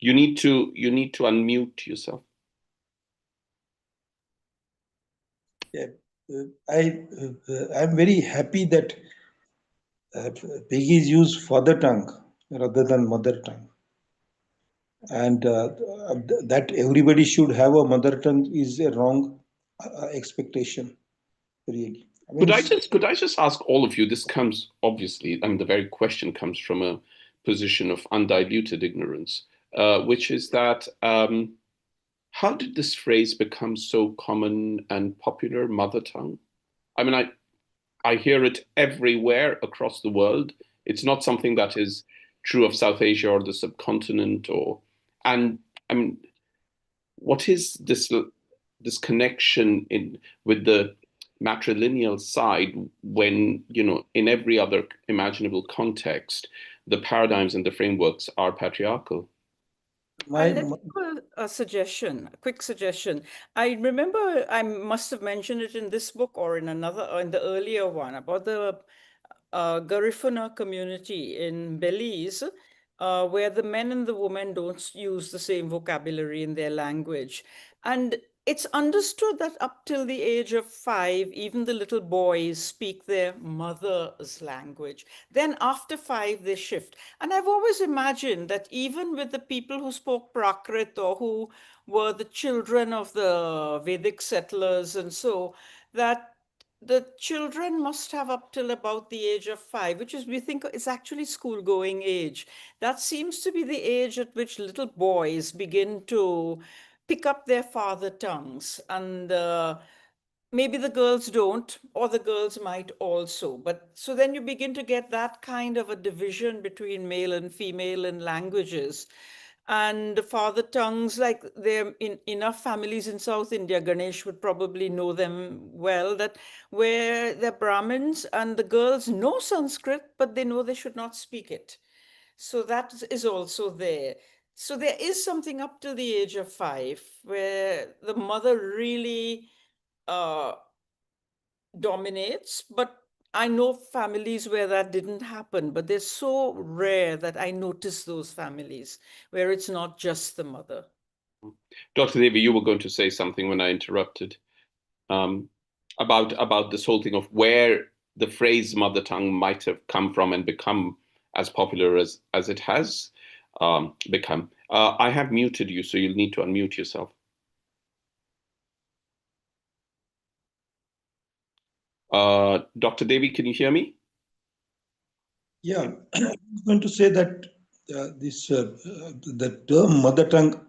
You need to unmute yourself. Yeah, I'm very happy that Peggy's used father tongue rather than mother tongue, and that everybody should have a mother tongue is a wrong expectation, really. I mean, could I just ask all of you? This comes obviously, the very question comes from a position of undiluted ignorance, which is that how did this phrase become so common and popular, mother tongue? I mean, I hear it everywhere across the world. It's not something that is true of South Asia or the subcontinent, and I mean, what is this connection with the matrilineal side when, in every other imaginable context, the paradigms and the frameworks are patriarchal? Let me put a quick suggestion. I remember I must have mentioned it in this book or in the earlier one about the Garifuna community in Belize, where the men and the women don't use the same vocabulary in their language. And it's understood that up till the age of 5, even the little boys speak their mother's language. Then after 5, they shift. And I've always imagined that even with the people who spoke Prakrit or who were the children of the Vedic settlers and so, that the children must have up till about the age of 5, which is, we think, is actually school going age. That seems to be the age at which little boys begin to pick up their father tongues. And maybe the girls don't, or the girls might also. But so then you begin to get that kind of a division between male and female in languages. And the father tongues, like there in enough families in South India, Ganesh would probably know them well, that where they're Brahmins and the girls know Sanskrit, but they know they should not speak it. So that is also there. So there is something up to the age of 5 where the mother really uh, dominates, but I know families where that didn't happen, but they're so rare that I notice those families where it's not just the mother. Dr. Devi, you were going to say something when I interrupted about this whole thing of where the phrase mother tongue might have come from and become as popular as it has become. I have muted you, so you'll need to unmute yourself. Dr. Devi, can you hear me? Yeah, I was going to say that the term mother tongue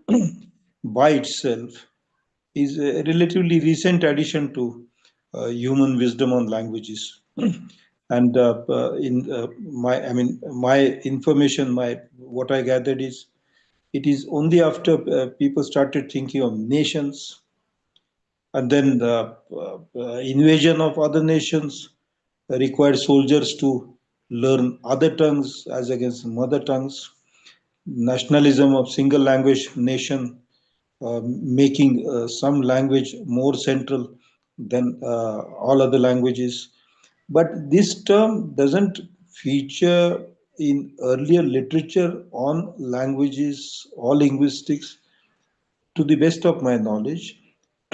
by itself is a relatively recent addition to human wisdom on languages. And my information, what I gathered is, it is only after people started thinking of nations, and then the invasion of other nations required soldiers to learn other tongues as against mother tongues. Nationalism of single language nation, making some language more central than all other languages. But this term doesn't feature in earlier literature on languages or linguistics, to the best of my knowledge,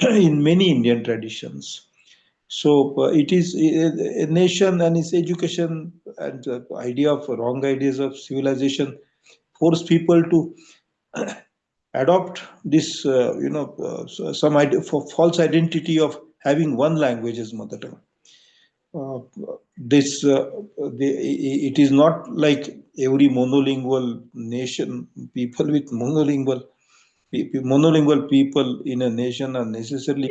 in many Indian traditions. So it is a nation and its education and the idea of wrong ideas of civilization force people to adopt this, some idea for false identity of having one language as mother tongue. Uh, this it is not like every monolingual nation, people with monolingual people in a nation are necessarily.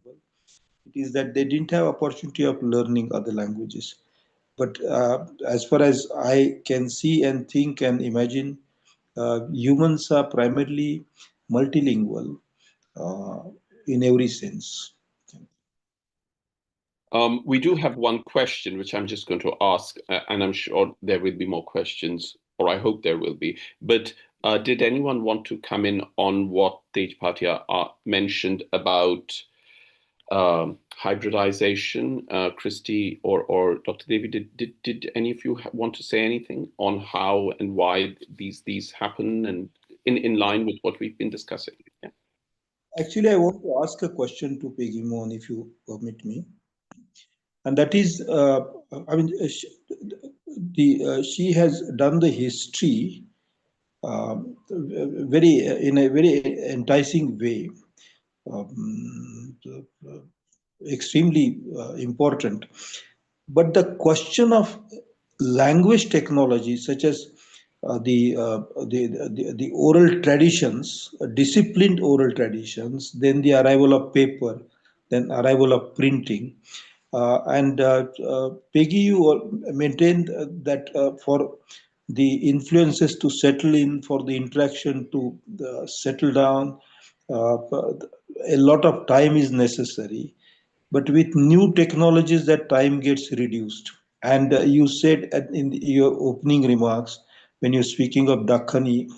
It is that they didn't have opportunity of learning other languages. But as far as I can see and think and imagine, humans are primarily multilingual uh, in every sense. We do have one question, which I'm just going to ask, and I'm sure there will be more questions, or I hope there will be. But did anyone want to come in on what Tejpatia mentioned about hybridization? Christi or Dr. Devi, did any of you want to say anything on how and why these happen, and in line with what we've been discussing? Yeah. Actually, I want to ask a question to Peggy, Mohan, if you permit me. And that is, she has done the history in a very enticing way, um, extremely important. But the question of language technology, such as the oral traditions, disciplined oral traditions, then the arrival of paper, then arrival of printing, and Peggy, you maintained that for the influences to settle in, for the interaction to settle down, a lot of time is necessary. But with new technologies, that time gets reduced. And you said in your opening remarks, when you're speaking of Dakhani,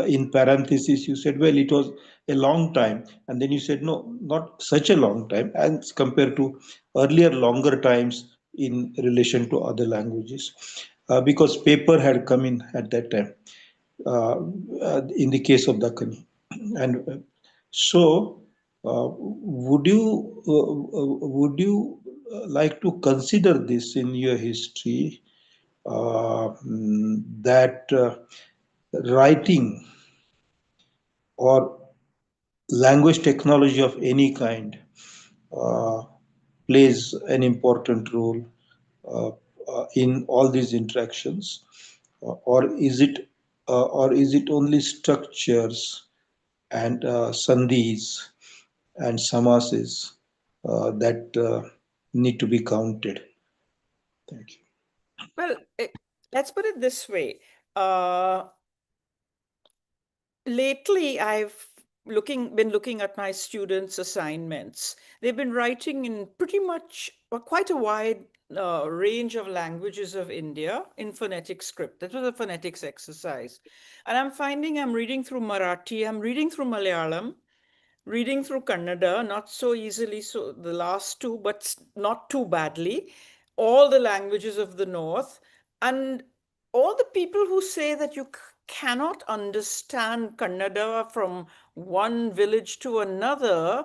in parentheses, you said, well, it was a long time. And then you said, no, not such a long time, as compared to earlier longer times in relation to other languages, because paper had come in at that time, in the case of Dakhani. And so Would you like to consider this in your history, that writing or language technology of any kind uh, plays an important role uh, in all these interactions, or is it only structures and sandhis and samases that need to be counted? Thank you. Well, let's put it this way. Lately, I've been looking at my students' assignments. They've been writing in pretty much quite a wide range of languages of India in phonetic script. That was a phonetics exercise. And I'm finding I'm reading through Marathi, I'm reading through Malayalam, reading through Kannada, not so easily, so the last two, but not too badly, all the languages of the North, and all the people who say that you cannot understand Kannada from one village to another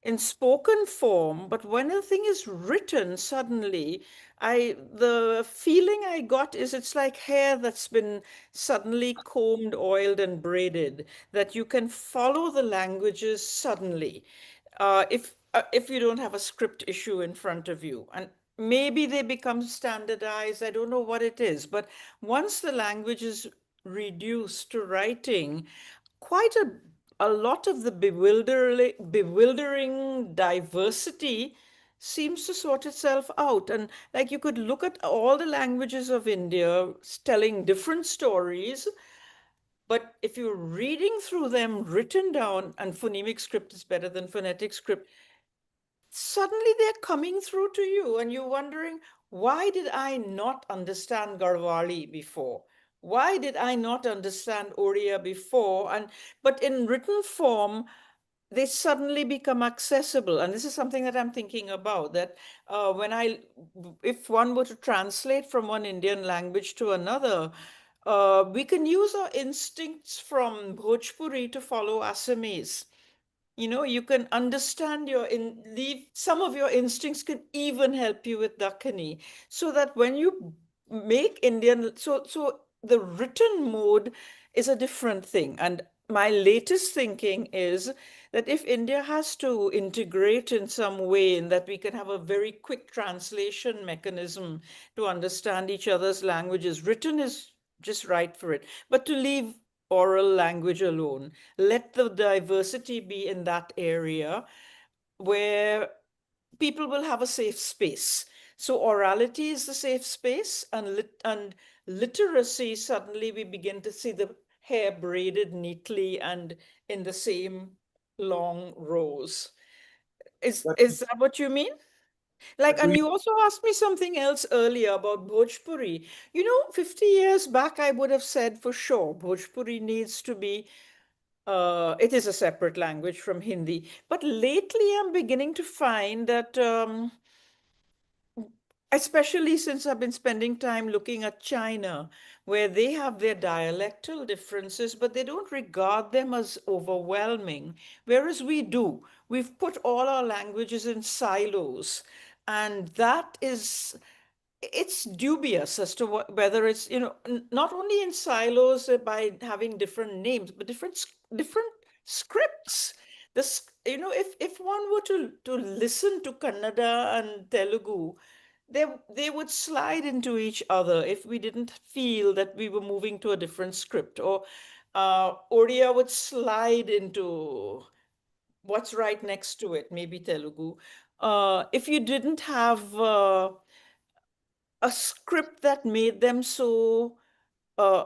in spoken form, but when a thing is written, suddenly, the feeling I got is it's like hair that's been suddenly combed, oiled, and braided, that you can follow the languages suddenly, if you don't have a script issue in front of you. And maybe they become standardized. I don't know what it is, but once the language is reduced to writing, quite a lot of the bewildering diversity seems to sort itself out. And like you could look at all the languages of India telling different stories, but if you're reading through them written down, and phonemic script is better than phonetic script, suddenly they're coming through to you and you're wondering, why did I not understand Garhwali before? Why did I not understand Oriya before? But in written form, they suddenly become accessible. And this is something that I'm thinking about, that if one were to translate from one Indian language to another, we can use our instincts from Bhojpuri to follow Assamese. You can understand leave some of your instincts can even help you with Dakhani, so that when you make Indian, so the written mode is a different thing. And my latest thinking is that if India has to integrate in some way, in that we can have a very quick translation mechanism to understand each other's languages, written is just right for it. But to leave oral language alone, let the diversity be in that area where people will have a safe space. So orality is the safe space, and literacy, suddenly we begin to see the hair braided neatly and in the same long rows. Is that what you mean? Like, That and will you also asked me something else earlier about Bhojpuri. 50 years back, I would have said for sure Bhojpuri needs to be, it is a separate language from Hindi. But lately, I'm beginning to find that, especially since I've been spending time looking at China, where they have their dialectal differences, but they don't regard them as overwhelming, whereas we do. We've put all our languages in silos, and it's dubious as to whether it's, not only in silos by having different names, but different scripts. If one were to listen to Kannada and Telugu, they would slide into each other if we didn't feel that we were moving to a different script. Or Odia would slide into what's right next to it, maybe Telugu. If you didn't have a script that made them so uh,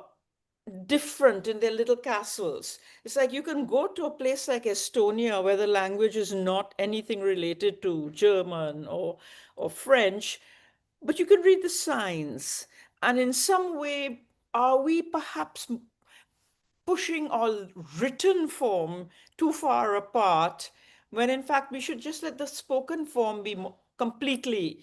different in their little castles. It's like you can go to a place like Estonia, where the language is not anything related to German or French, but you can read the signs. And in some way, are we perhaps pushing all written form too far apart, when in fact we should just let the spoken form be completely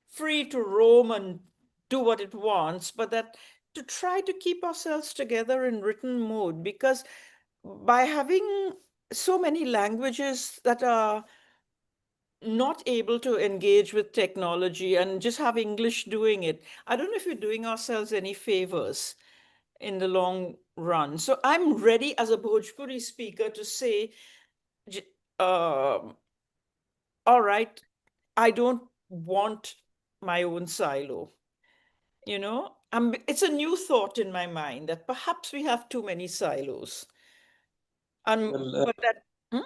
free to roam and do what it wants, but that to try to keep ourselves together in written mode? Because by having so many languages that are not able to engage with technology and just have English doing it. I don't know if we're doing ourselves any favors in the long run. So I'm ready as a Bhojpuri speaker to say, all right, I don't want my own silo. You know, it's a new thought in my mind that perhaps we have too many silos. Well, But that, hmm?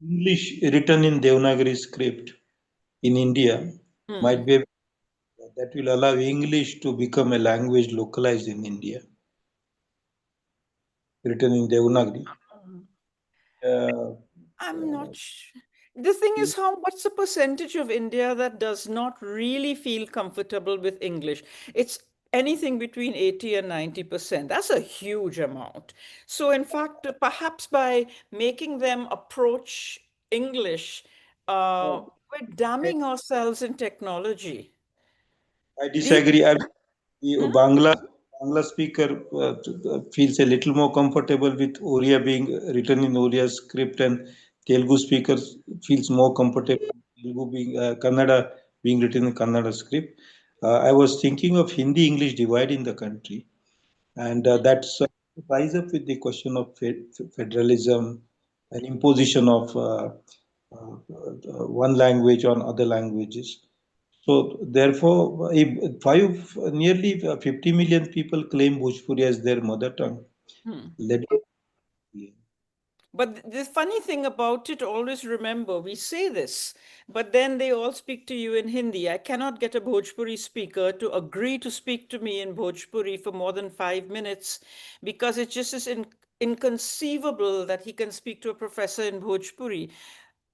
English written in Devanagari script in India might Hmm. be that will allow English to become a language localized in India, written in Devanagari. Uh, I'm not sure. The thing is, what's the percentage of India that does not really feel comfortable with English? It's anything between 80 and 90%. That's a huge amount. So, in fact, perhaps by making them approach English, we're damning ourselves in technology. I The, disagree. The hmm? Bangla speaker feels a little more comfortable with Oriya being written in Oriya script, and Telugu speaker feels more comfortable with Telugu being Kannada being written in Kannada script. I was thinking of Hindi English divide in the country, and that's ties up with the question of federalism and imposition of one language on other languages. So therefore, if nearly 50 million people claim Bhojpuri as their mother tongue, Hmm. let But the funny thing about it, always remember, we say this, but then they all speak to you in Hindi. I cannot get a Bhojpuri speaker to agree to speak to me in Bhojpuri for more than 5 minutes because it just is inconceivable that he can speak to a professor in Bhojpuri.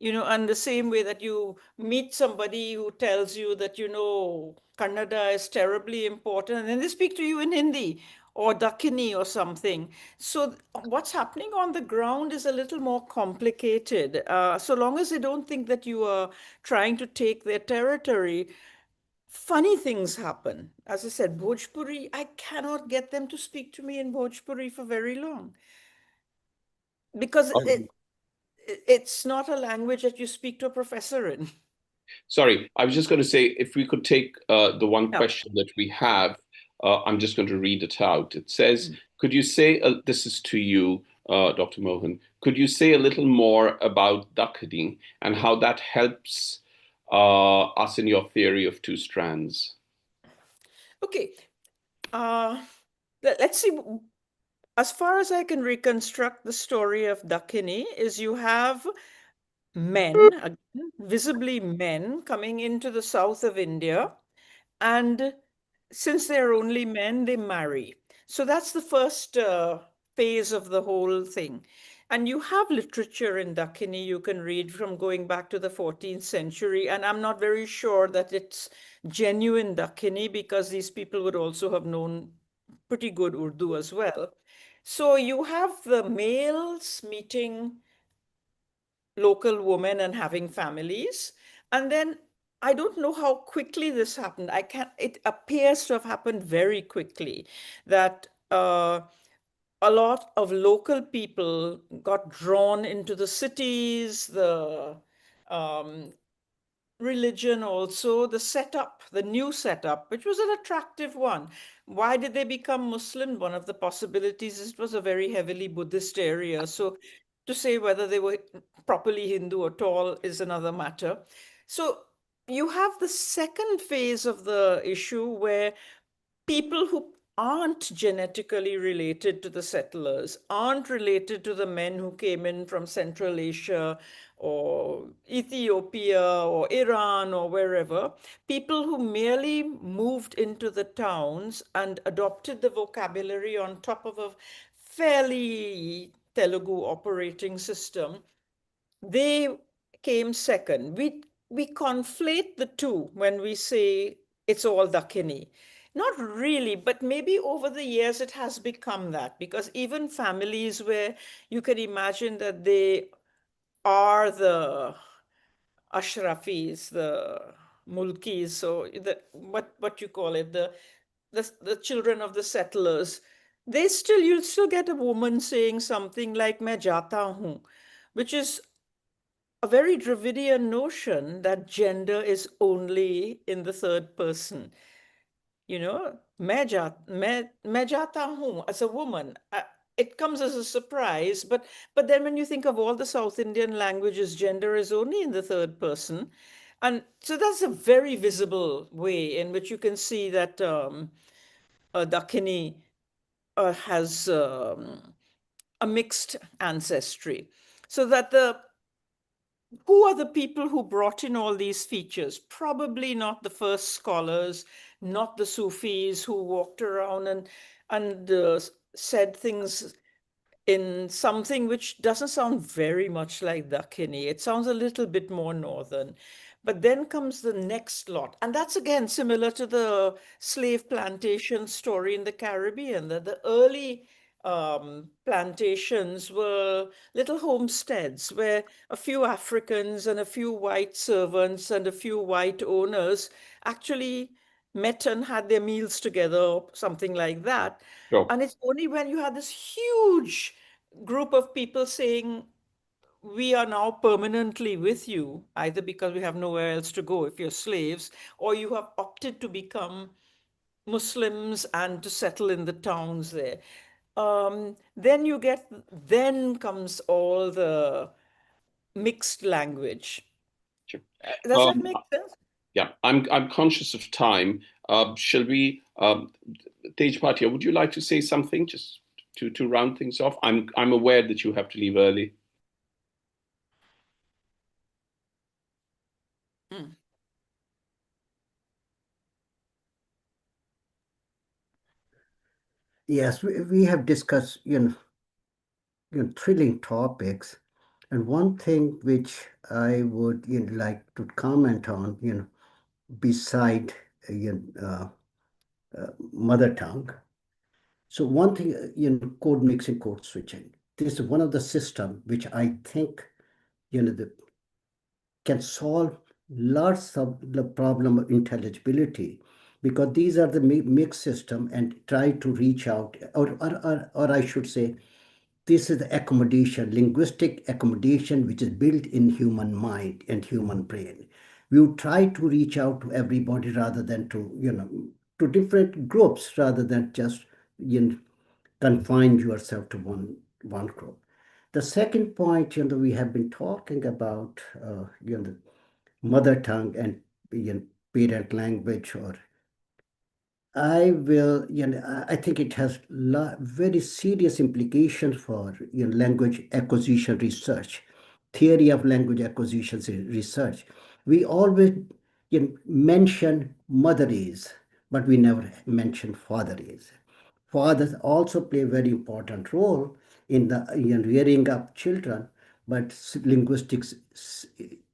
You know, and the same way that you meet somebody who tells you that, Kannada is terribly important, and then they speak to you in Hindi or Dakkini or something. So what's happening on the ground is a little more complicated. So long as they don't think that you are trying to take their territory, funny things happen. As I said, Bhojpuri, I cannot get them to speak to me in Bhojpuri for very long because it's not a language that you speak to a professor in. Sorry, I was just going to say if we could take the one Yeah. question that we have, I'm just going to read it out. It says, could you say, this is to you, Dr. Mohan, could you say a little more about Dakhini and how that helps us in your theory of two strands? Okay. Let's see. As far as I can reconstruct the story of Dakkini, is you have men, again, visibly men, coming into the south of India, and since they're only men, they marry. So that's the first phase of the whole thing. And you have literature in Dakkini you can read from going back to the 14th century. And I'm not very sure that it's genuine Dakkini because these people would also have known pretty good Urdu as well. So you have the males meeting local women and having families. And then I don't know how quickly this happened. It appears to have happened very quickly that a lot of local people got drawn into the cities, the um, religion also, the setup, the new setup, which was an attractive one. Why did they become Muslim? One of the possibilities is it was a very heavily Buddhist area. So to say whether they were properly Hindu at all is another matter. So you have the second phase of the issue where people who aren't genetically related to the settlers, aren't related to the men who came in from Central Asia or Ethiopia or Iran or wherever, people who merely moved into the towns and adopted the vocabulary on top of a fairly Telugu operating system, they came second. We conflate the two when we say it's all Dakkini. Not really, but maybe over the years it has become that because even families where you can imagine that they are the Ashrafis, the Mulkis, so what you call it, the children of the settlers, you'll still get a woman saying something like "मैं जाता हूँ," which is a very Dravidian notion that gender is only in the third person. You know, मैं जाता हूँ as a woman. It comes as a surprise, but then when you think of all the South Indian languages, gender is only in the third person. And so that's a very visible way in which you can see that Dakini has a mixed ancestry. So that who are the people who brought in all these features? Probably not the first scholars, not the Sufis who walked around and said things in something which doesn't sound very much like Dakini. It sounds a little bit more northern. But then comes the next lot. And that's again similar to the slave plantation story in the Caribbean, that the early plantations were little homesteads where a few Africans and a few white servants and a few white owners actually met and had their meals together, or something like that. Sure. And it's only when you had this huge group of people saying, we are now permanently with you, either because we have nowhere else to go if you're slaves, or you have opted to become Muslims and to settle in the towns there. Then comes all the mixed language. Sure. Does that make sense? Yeah, I'm conscious of time. Shall we, Tej Bhatia, would you like to say something just to round things off? I'm aware that you have to leave early. Yes, we have discussed, thrilling topics. And one thing which I would like to comment on, beside mother tongue. So one thing, code mixing, code switching. This is one of the system which I think, can solve lots of the problem of intelligibility, because these are the mixed system and try to reach out, or I should say, this is the accommodation, linguistic accommodation, which is built in human mind and human brain. We would try to reach out to everybody rather than to different groups, rather than just confine yourself to one group. The second point, we have been talking about, mother tongue and parent language, or I think it has very serious implications for language acquisition research, theory of language acquisition research. We always mention mother is, but we never mention father is. Fathers also play a very important role in the rearing up children, but linguistics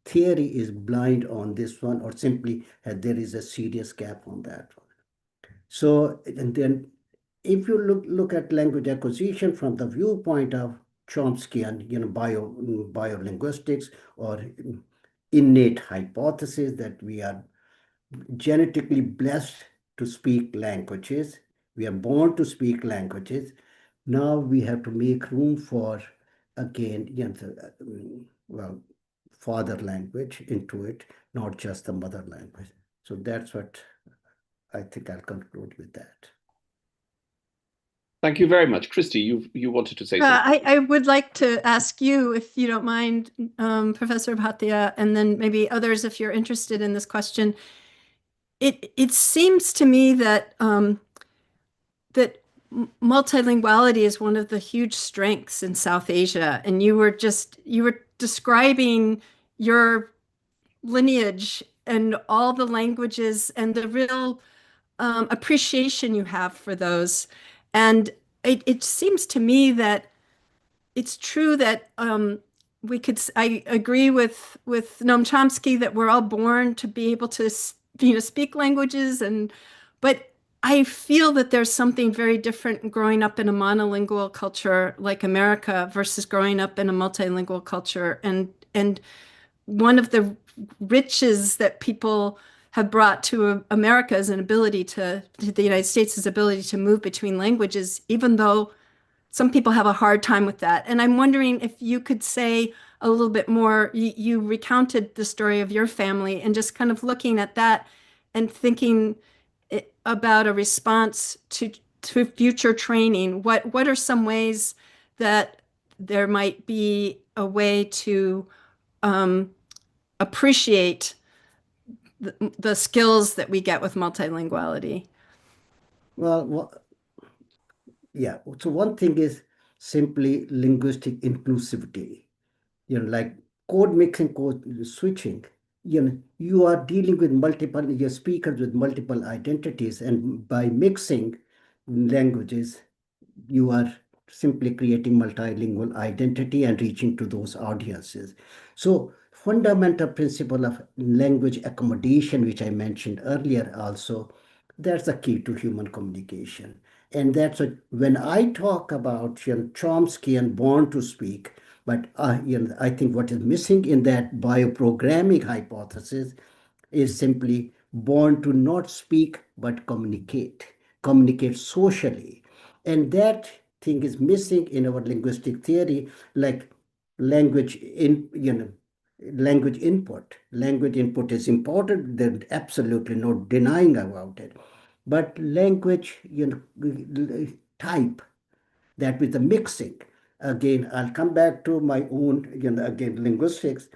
theory is blind on this one, or simply there is a serious gap on that one. So, and then if you look at language acquisition from the viewpoint of Chomsky and biolinguistics, or innate hypothesis that we are genetically blessed to speak languages, we are born to speak languages. Now we have to make room for, again, father language into it, not just the mother language. So that's what I think I'll conclude with that. Thank you very much. Christi, you wanted to say something. I would like to ask you, if you don't mind, Professor Bhatia, and then maybe others if you're interested in this question. It seems to me that that multilinguality is one of the huge strengths in South Asia, and you were describing your lineage and all the languages and the real appreciation you have for those. And it seems to me that it's true that I agree with Noam Chomsky that we're all born to be able to speak languages, but I feel that there's something very different growing up in a monolingual culture like America versus growing up in a multilingual culture, and one of the riches that people have brought to America is an ability to the United States' ability to move between languages, even though some people have a hard time with that. And I'm wondering if you could say a little bit more. You recounted the story of your family, and just kind of looking at that and thinking about a response to future training. What are some ways that there might be a way to appreciate the skills that we get with multilinguality? Well, yeah. So one thing is simply linguistic inclusivity. Like code mixing, code switching. You are dealing with multiple, your speakers with multiple identities, and by mixing languages, you are simply creating multilingual identity and reaching to those audiences. So fundamental principle of language accommodation, which I mentioned earlier also, that's the key to human communication. And that's when I talk about Chomsky and born to speak, but I think what is missing in that bioprogramming hypothesis is simply born to not speak but communicate socially. And that thing is missing in our linguistic theory, like language in, language input. Language input is important, there's absolutely no denying about it. But language, type, that with the mixing. Again, I'll come back to my own, again, linguistics.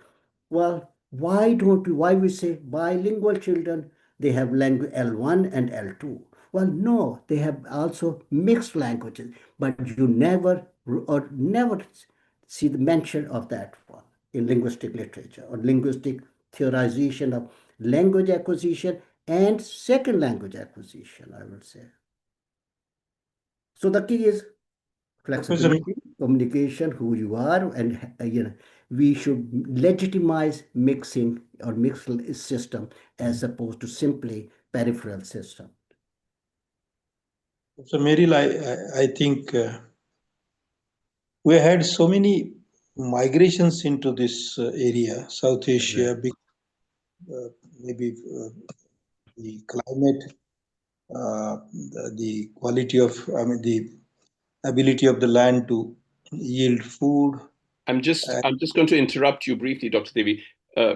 Well, why we say bilingual children, they have language L1 and L2. Well, no, they have also mixed languages, but you never see the mention of that one in linguistic literature or linguistic theorization of language acquisition and second language acquisition, I would say. So the key is flexibility, communication, who you are, and we should legitimize mixing or mixed system as opposed to simply peripheral system. So Merrill, I think we had so many migrations into this area, South Asia, maybe the climate, the quality of, the ability of the land to yield food. I'm just going to interrupt you briefly, Dr. Devi.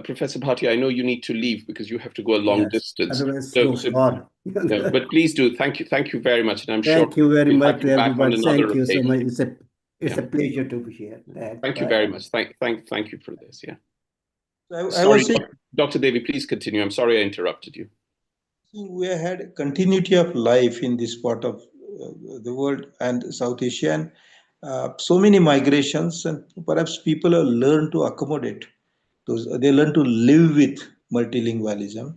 Professor Bhatia, I know you need to leave because you have to go a long distance. Otherwise, but please do. Thank you very much, and I'm sure thank you very much to you back on everyone. another Thank you so occasion. much. It's a pleasure to be here. Thank you very much. Thank you for this. Yeah. I was saying, Dr. Devi, please continue. I'm sorry I interrupted you. We had continuity of life in this part of the world and South Asia, and so many migrations, and perhaps people have learned to accommodate those. They learn to live with multilingualism,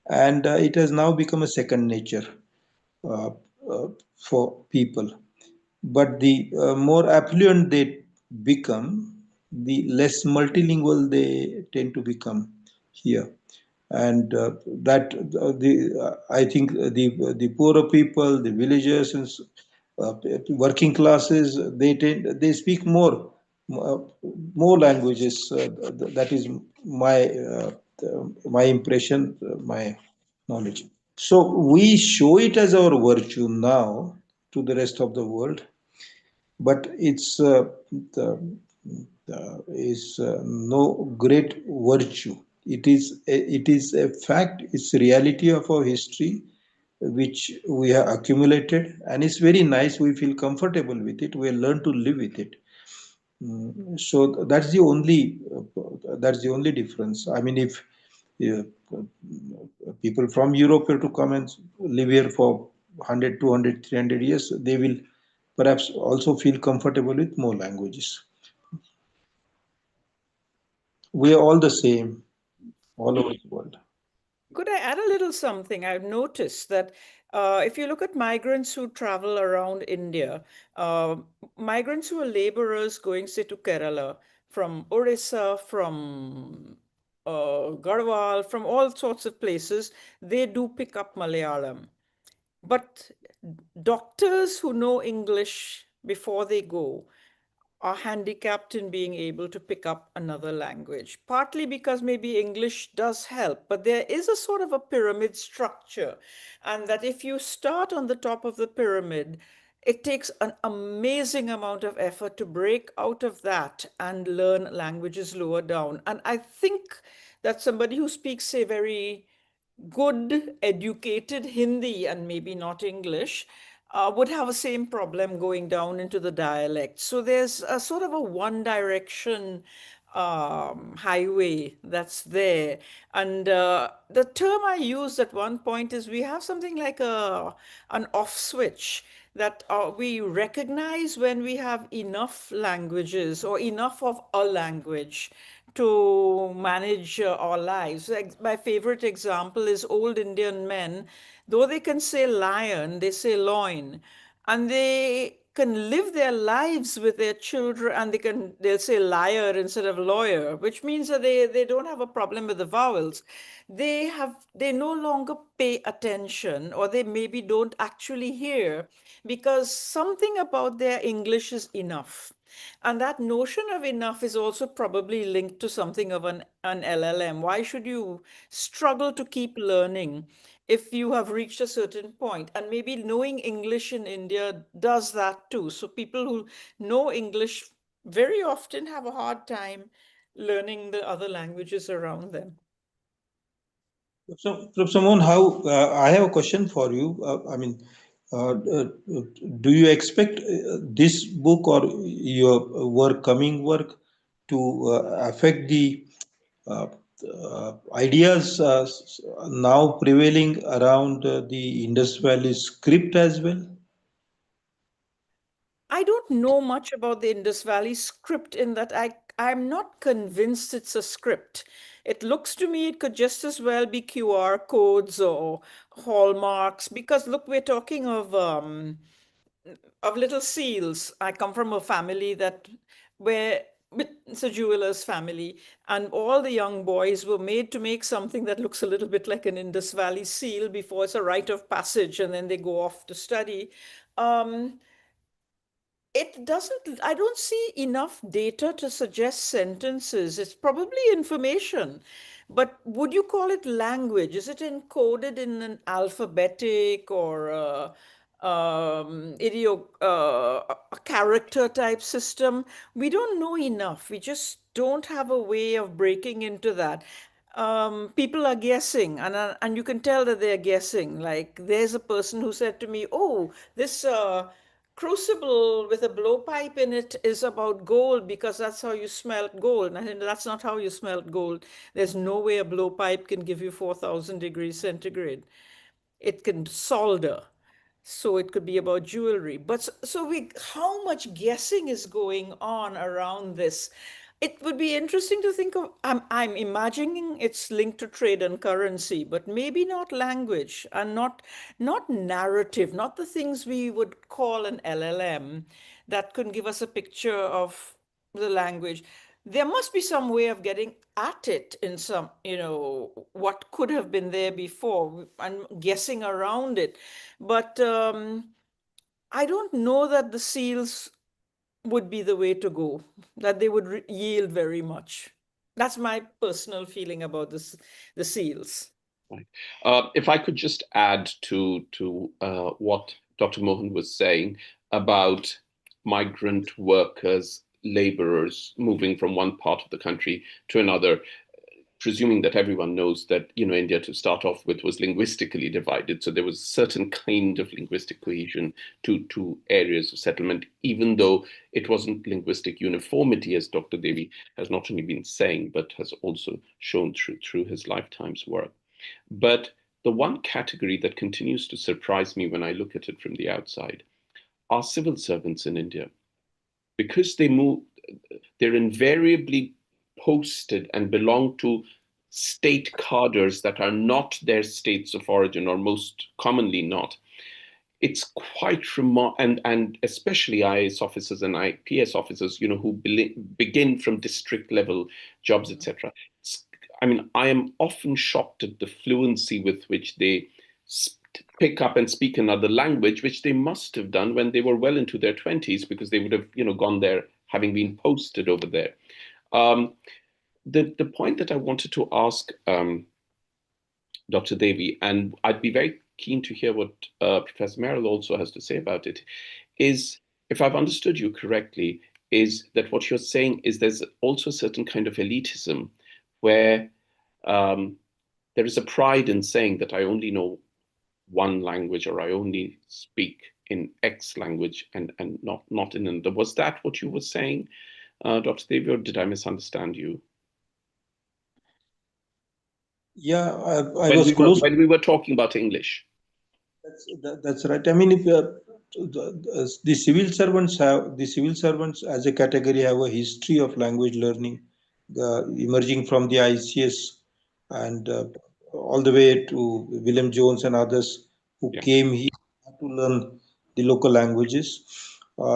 and it has now become a second nature uh, for people. But the more affluent they become, the less multilingual they tend to become here. And that I think the poorer people, the villagers, and working classes, they speak more languages. That is my impression, my knowledge. So we show it as our virtue now to the rest of the world, but it's no great virtue. It is a fact. It's a reality of our history, which we have accumulated, and it's very nice. We feel comfortable with it. We learn to live with it. So that's the only difference. I mean, if uh, people from Europe were to come and live here for 100, 200, 300 years, they will perhaps also feel comfortable with more languages. We are all the same all over the world. Could I add a little something? I've noticed that if you look at migrants who travel around India, migrants who are laborers going, say, to Kerala, from Orissa, from Garhwal, from all sorts of places, they do pick up Malayalam. But doctors who know English before they go are handicapped in being able to pick up another language, partly because maybe English does help, but there is a sort of a pyramid structure. And that if you start on the top of the pyramid, it takes an amazing amount of effort to break out of that and learn languages lower down. And I think that somebody who speaks, say, very good, educated Hindi and maybe not English would have the same problem going down into the dialect. So there's a sort of a one direction highway that's there. And the term I used at one point is we have something like an off switch that we recognize when we have enough languages or enough of a language to manage our lives. Like my favorite example is old Indian men. Though they can say lion, they say loin, and they can live their lives with their children, and they'll say liar instead of lawyer, which means that they don't have a problem with the vowels. They no longer pay attention, or they maybe don't actually hear, because something about their English is enough. And that notion of enough is also probably linked to something of an LLM. Why should you struggle to keep learning if you have reached a certain point? And maybe knowing English in India does that too. So people who know English very often have a hard time learning the other languages around them. So, Professor Mohan, how I have a question for you. Do you expect this book or your coming work to affect the uh, ideas now prevailing around the Indus Valley script as well? I don't know much about the Indus Valley script in that I'm not convinced it's a script. It looks to me it could just as well be QR codes or hallmarks, because look, we're talking of little seals. I come from a family that where it's a jeweler's family, and all the young boys were made to make something that looks a little bit like an Indus Valley seal before it's a rite of passage, and then they go off to study. Um, it doesn't, I don't see enough data to suggest sentences. It's probably information. But would you call it language? Is it encoded in an alphabetic or a character type system? We don't know enough. We just don't have a way of breaking into that. People are guessing, and you can tell that they're guessing. Like there's a person who said to me, "Oh, this crucible with a blowpipe in it is about gold because that's how you smelt gold." And I said, that's not how you smelt gold. There's no way a blowpipe can give you 4,000 degrees centigrade. It can solder. So it could be about jewelry. But how much guessing is going on around this? It would be interesting to think of. I'm imagining it's linked to trade and currency, but maybe not language and not narrative, not the things we would call an LLM that could give us a picture of the language. There must be some way of getting at it in some, what could have been there before and guessing around it. But I don't know that the seals would be the way to go, that they would yield very much. That's my personal feeling about the seals. Right. If I could just add to what Dr. Mohan was saying about migrant workers, laborers moving from one part of the country to another, presuming that everyone knows that India to start off with was linguistically divided, so there was a certain kind of linguistic cohesion to areas of settlement, even though it wasn't linguistic uniformity, as Dr. Devy has not only been saying but has also shown through his lifetime's work. But the one category that continues to surprise me when I look at it from the outside are civil servants in India, because they're invariably posted and belong to state cadres that are not their states of origin, or most commonly not. It's quite remarkable, and especially IAS officers and IPS officers, who begin from district level jobs, etc. I am often shocked at the fluency with which they pick up and speak another language, which they must have done when they were well into their 20s, because they would have, gone there having been posted over there. The point that I wanted to ask Dr. Devy, and I'd be very keen to hear what Professor Merrill also has to say about it, is, if I've understood you correctly, is that what you're saying is there's also a certain kind of elitism where there is a pride in saying that I only know one language or I only speak in X language and not in another. Was that what you were saying, Dr. Devi, or did I misunderstand you? Yeah, I was close. When we were talking about English. That's right. I mean, if the civil servants as a category have a history of language learning, emerging from the ICS and all the way to William Jones and others who came here to learn the local languages.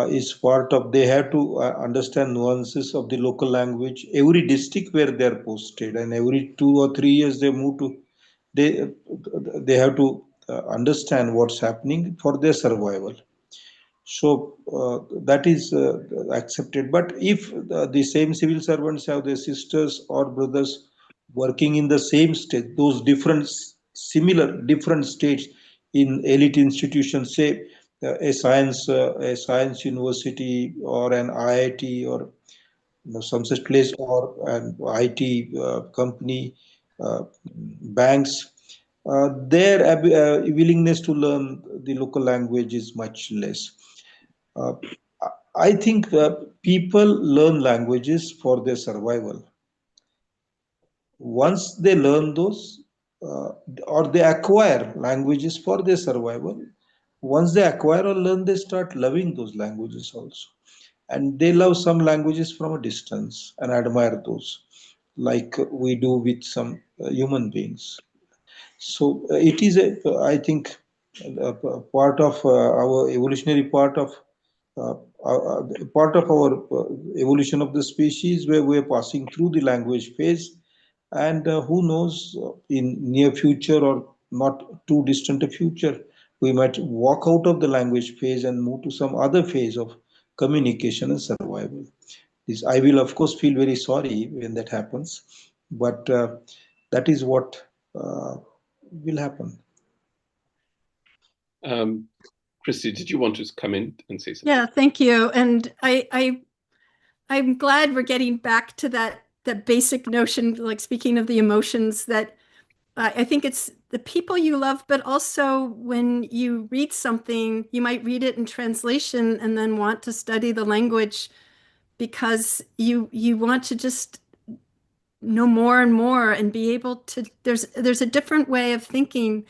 Is part of, they have to understand nuances of the local language. Every district where they are posted, and every 2 or 3 years they move to, they they have to understand what's happening for their survival. So that is accepted. But if the same civil servants have their sisters or brothers working in the same state, those different, similar different states in elite institutions, say a science university or an IIT or some such place, or an IT company, banks, their willingness to learn the local language is much less. Uh, I think people learn languages for their survival. Once they learn those, uh, or they acquire languages for their survival, once they acquire or learn, they start loving those languages also. And they love some languages from a distance and admire those, like we do with some human beings. So it is a, I think, part of our evolutionary uh, part of our evolution of the species, where we are passing through the language phase, and who knows, in near future or not too distant a future, we might walk out of the language phase and move to some other phase of communication and survival. This, I will of course feel very sorry when that happens, but that is what will happen. Christi, did you want to come in and say something? Yeah, thank you. And I'm glad we're getting back to that basic notion, like speaking of the emotions, that I think it's the people you love, but also when you read something, you might read it in translation and then want to study the language because you want to just know more and more and be able to, there's a different way of thinking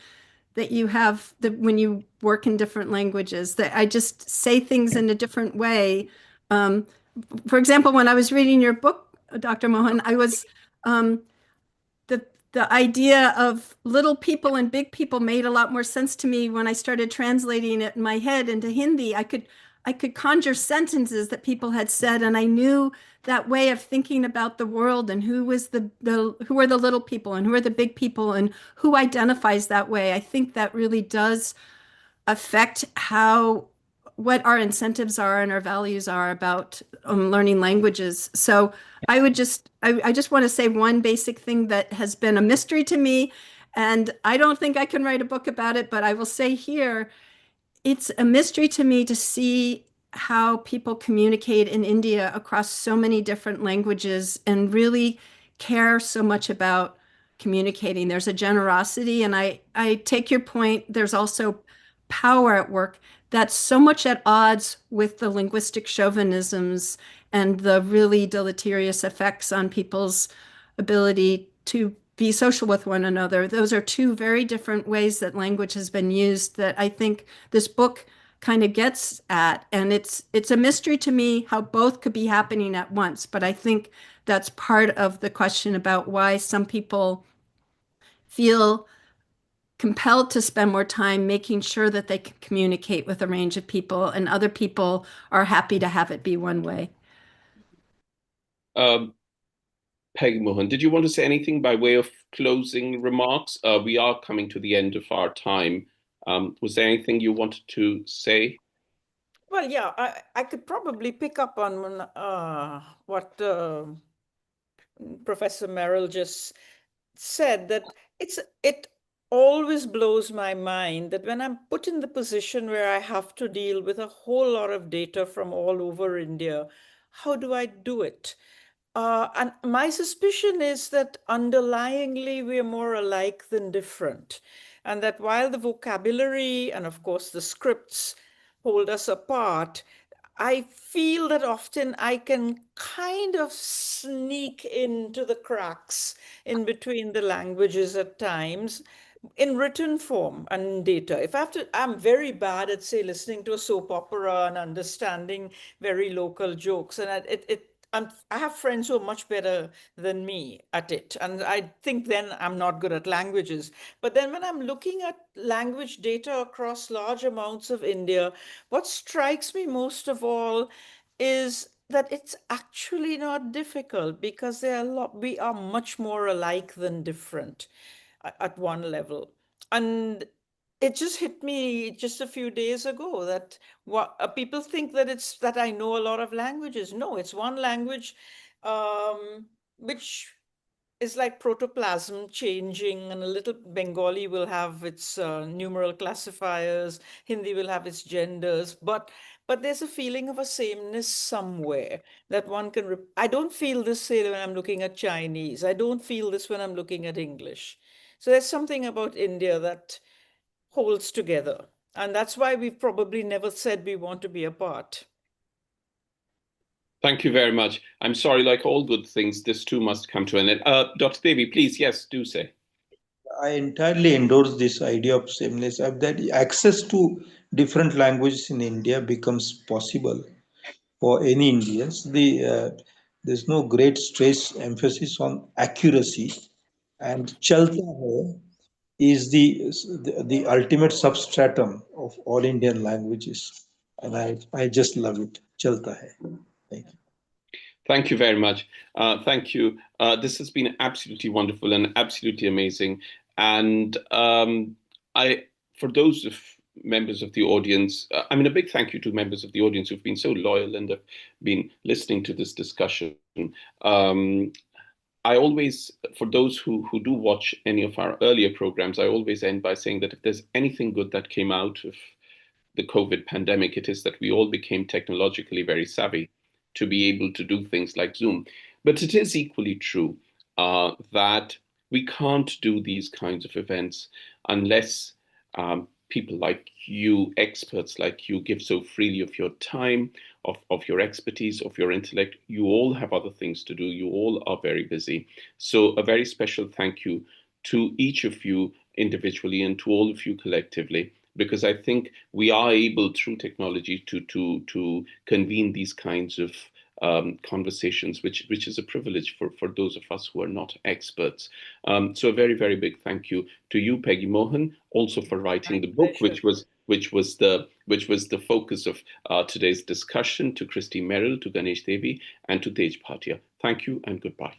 that you have when you work in different languages, that I just say things in a different way. For example, when I was reading your book, Dr. Mohan, I was the idea of little people and big people made a lot more sense to me when I started translating it in my head into Hindi. I could conjure sentences that people had said, and I knew that way of thinking about the world and who was who are the little people and who are the big people and who identifies that way. I think that really does affect what our incentives are and our values are about learning languages. So I just want to say one basic thing that has been a mystery to me, and I don't think I can write a book about it, but I will say here, it's a mystery to me to see how people communicate in India across so many different languages and really care so much about communicating. There's a generosity, and I take your point. There's also power at work that's so much at odds with the linguistic chauvinisms and the really deleterious effects on people's ability to be social with one another. Those are two very different ways that language has been used that I think this book kind of gets at. And it's a mystery to me how both could be happening at once. But I think that's part of the question about why some people feel compelled to spend more time making sure that they can communicate with a range of people, and other people are happy to have it be one way. Peggy, Mohan, did you want to say anything by way of closing remarks? We are coming to the end of our time. Was there anything you wanted to say? Well, yeah, I could probably pick up on what Professor Merrill just said, that always blows my mind that when I'm put in the position where I have to deal with a whole lot of data from all over India, how do I do it? And my suspicion is that underlyingly we're more alike than different. And that while the vocabulary and, of course, the scripts hold us apart, I feel that often I can kind of sneak into the cracks in between the languages at times in written form and data. If I have to, I'm very bad at, say, listening to a soap opera and understanding very local jokes. And I have friends who are much better than me at it. And I think then I'm not good at languages. But then when I'm looking at language data across large amounts of India, what strikes me most of all is that it's actually not difficult because we are much more alike than different at one level. And it just hit me just a few days ago that what people think that it's that I know a lot of languages. No, it's one language which is like protoplasm changing, and a little Bengali will have its numeral classifiers, Hindi will have its genders, but there's a feeling of a sameness somewhere that one can. I don't feel this, say, when I'm looking at Chinese. I don't feel this when I'm looking at English. So there's something about India that holds together. And that's why we've probably never said we want to be apart. Thank you very much. I'm sorry, like all good things, this too must come to an end. Dr. Devi, please, yes, do say. I entirely endorse this idea of sameness, of that access to different languages in India becomes possible for any Indians. There's no great stress emphasis on accuracy, and Chalta Hai is the ultimate substratum of all Indian languages, and I just love it. Chalta Hai. Thank you. Thank you very much. Thank you. This has been absolutely wonderful and absolutely amazing. And for those of members of the audience, I mean, a big thank you to members of the audience who've been so loyal and have been listening to this discussion. I always, for those who do watch any of our earlier programs, I always end by saying that if there's anything good that came out of the COVID pandemic, it is that we all became technologically very savvy to be able to do things like Zoom. But it is equally true that we can't do these kinds of events unless people like you, experts like you, give so freely of your time, of your expertise, of your intellect. You all have other things to do. You all are very busy. So a very special thank you to each of you individually and to all of you collectively, because I think we are able through technology to convene these kinds of conversations, which is a privilege for those of us who are not experts. So a very, very big thank you to you, Peggy Mohan, also for writing the book, which was the focus of today's discussion, to Christi Merrill, to Ganesh Devi, and to Tej Bhatia. Thank you and goodbye.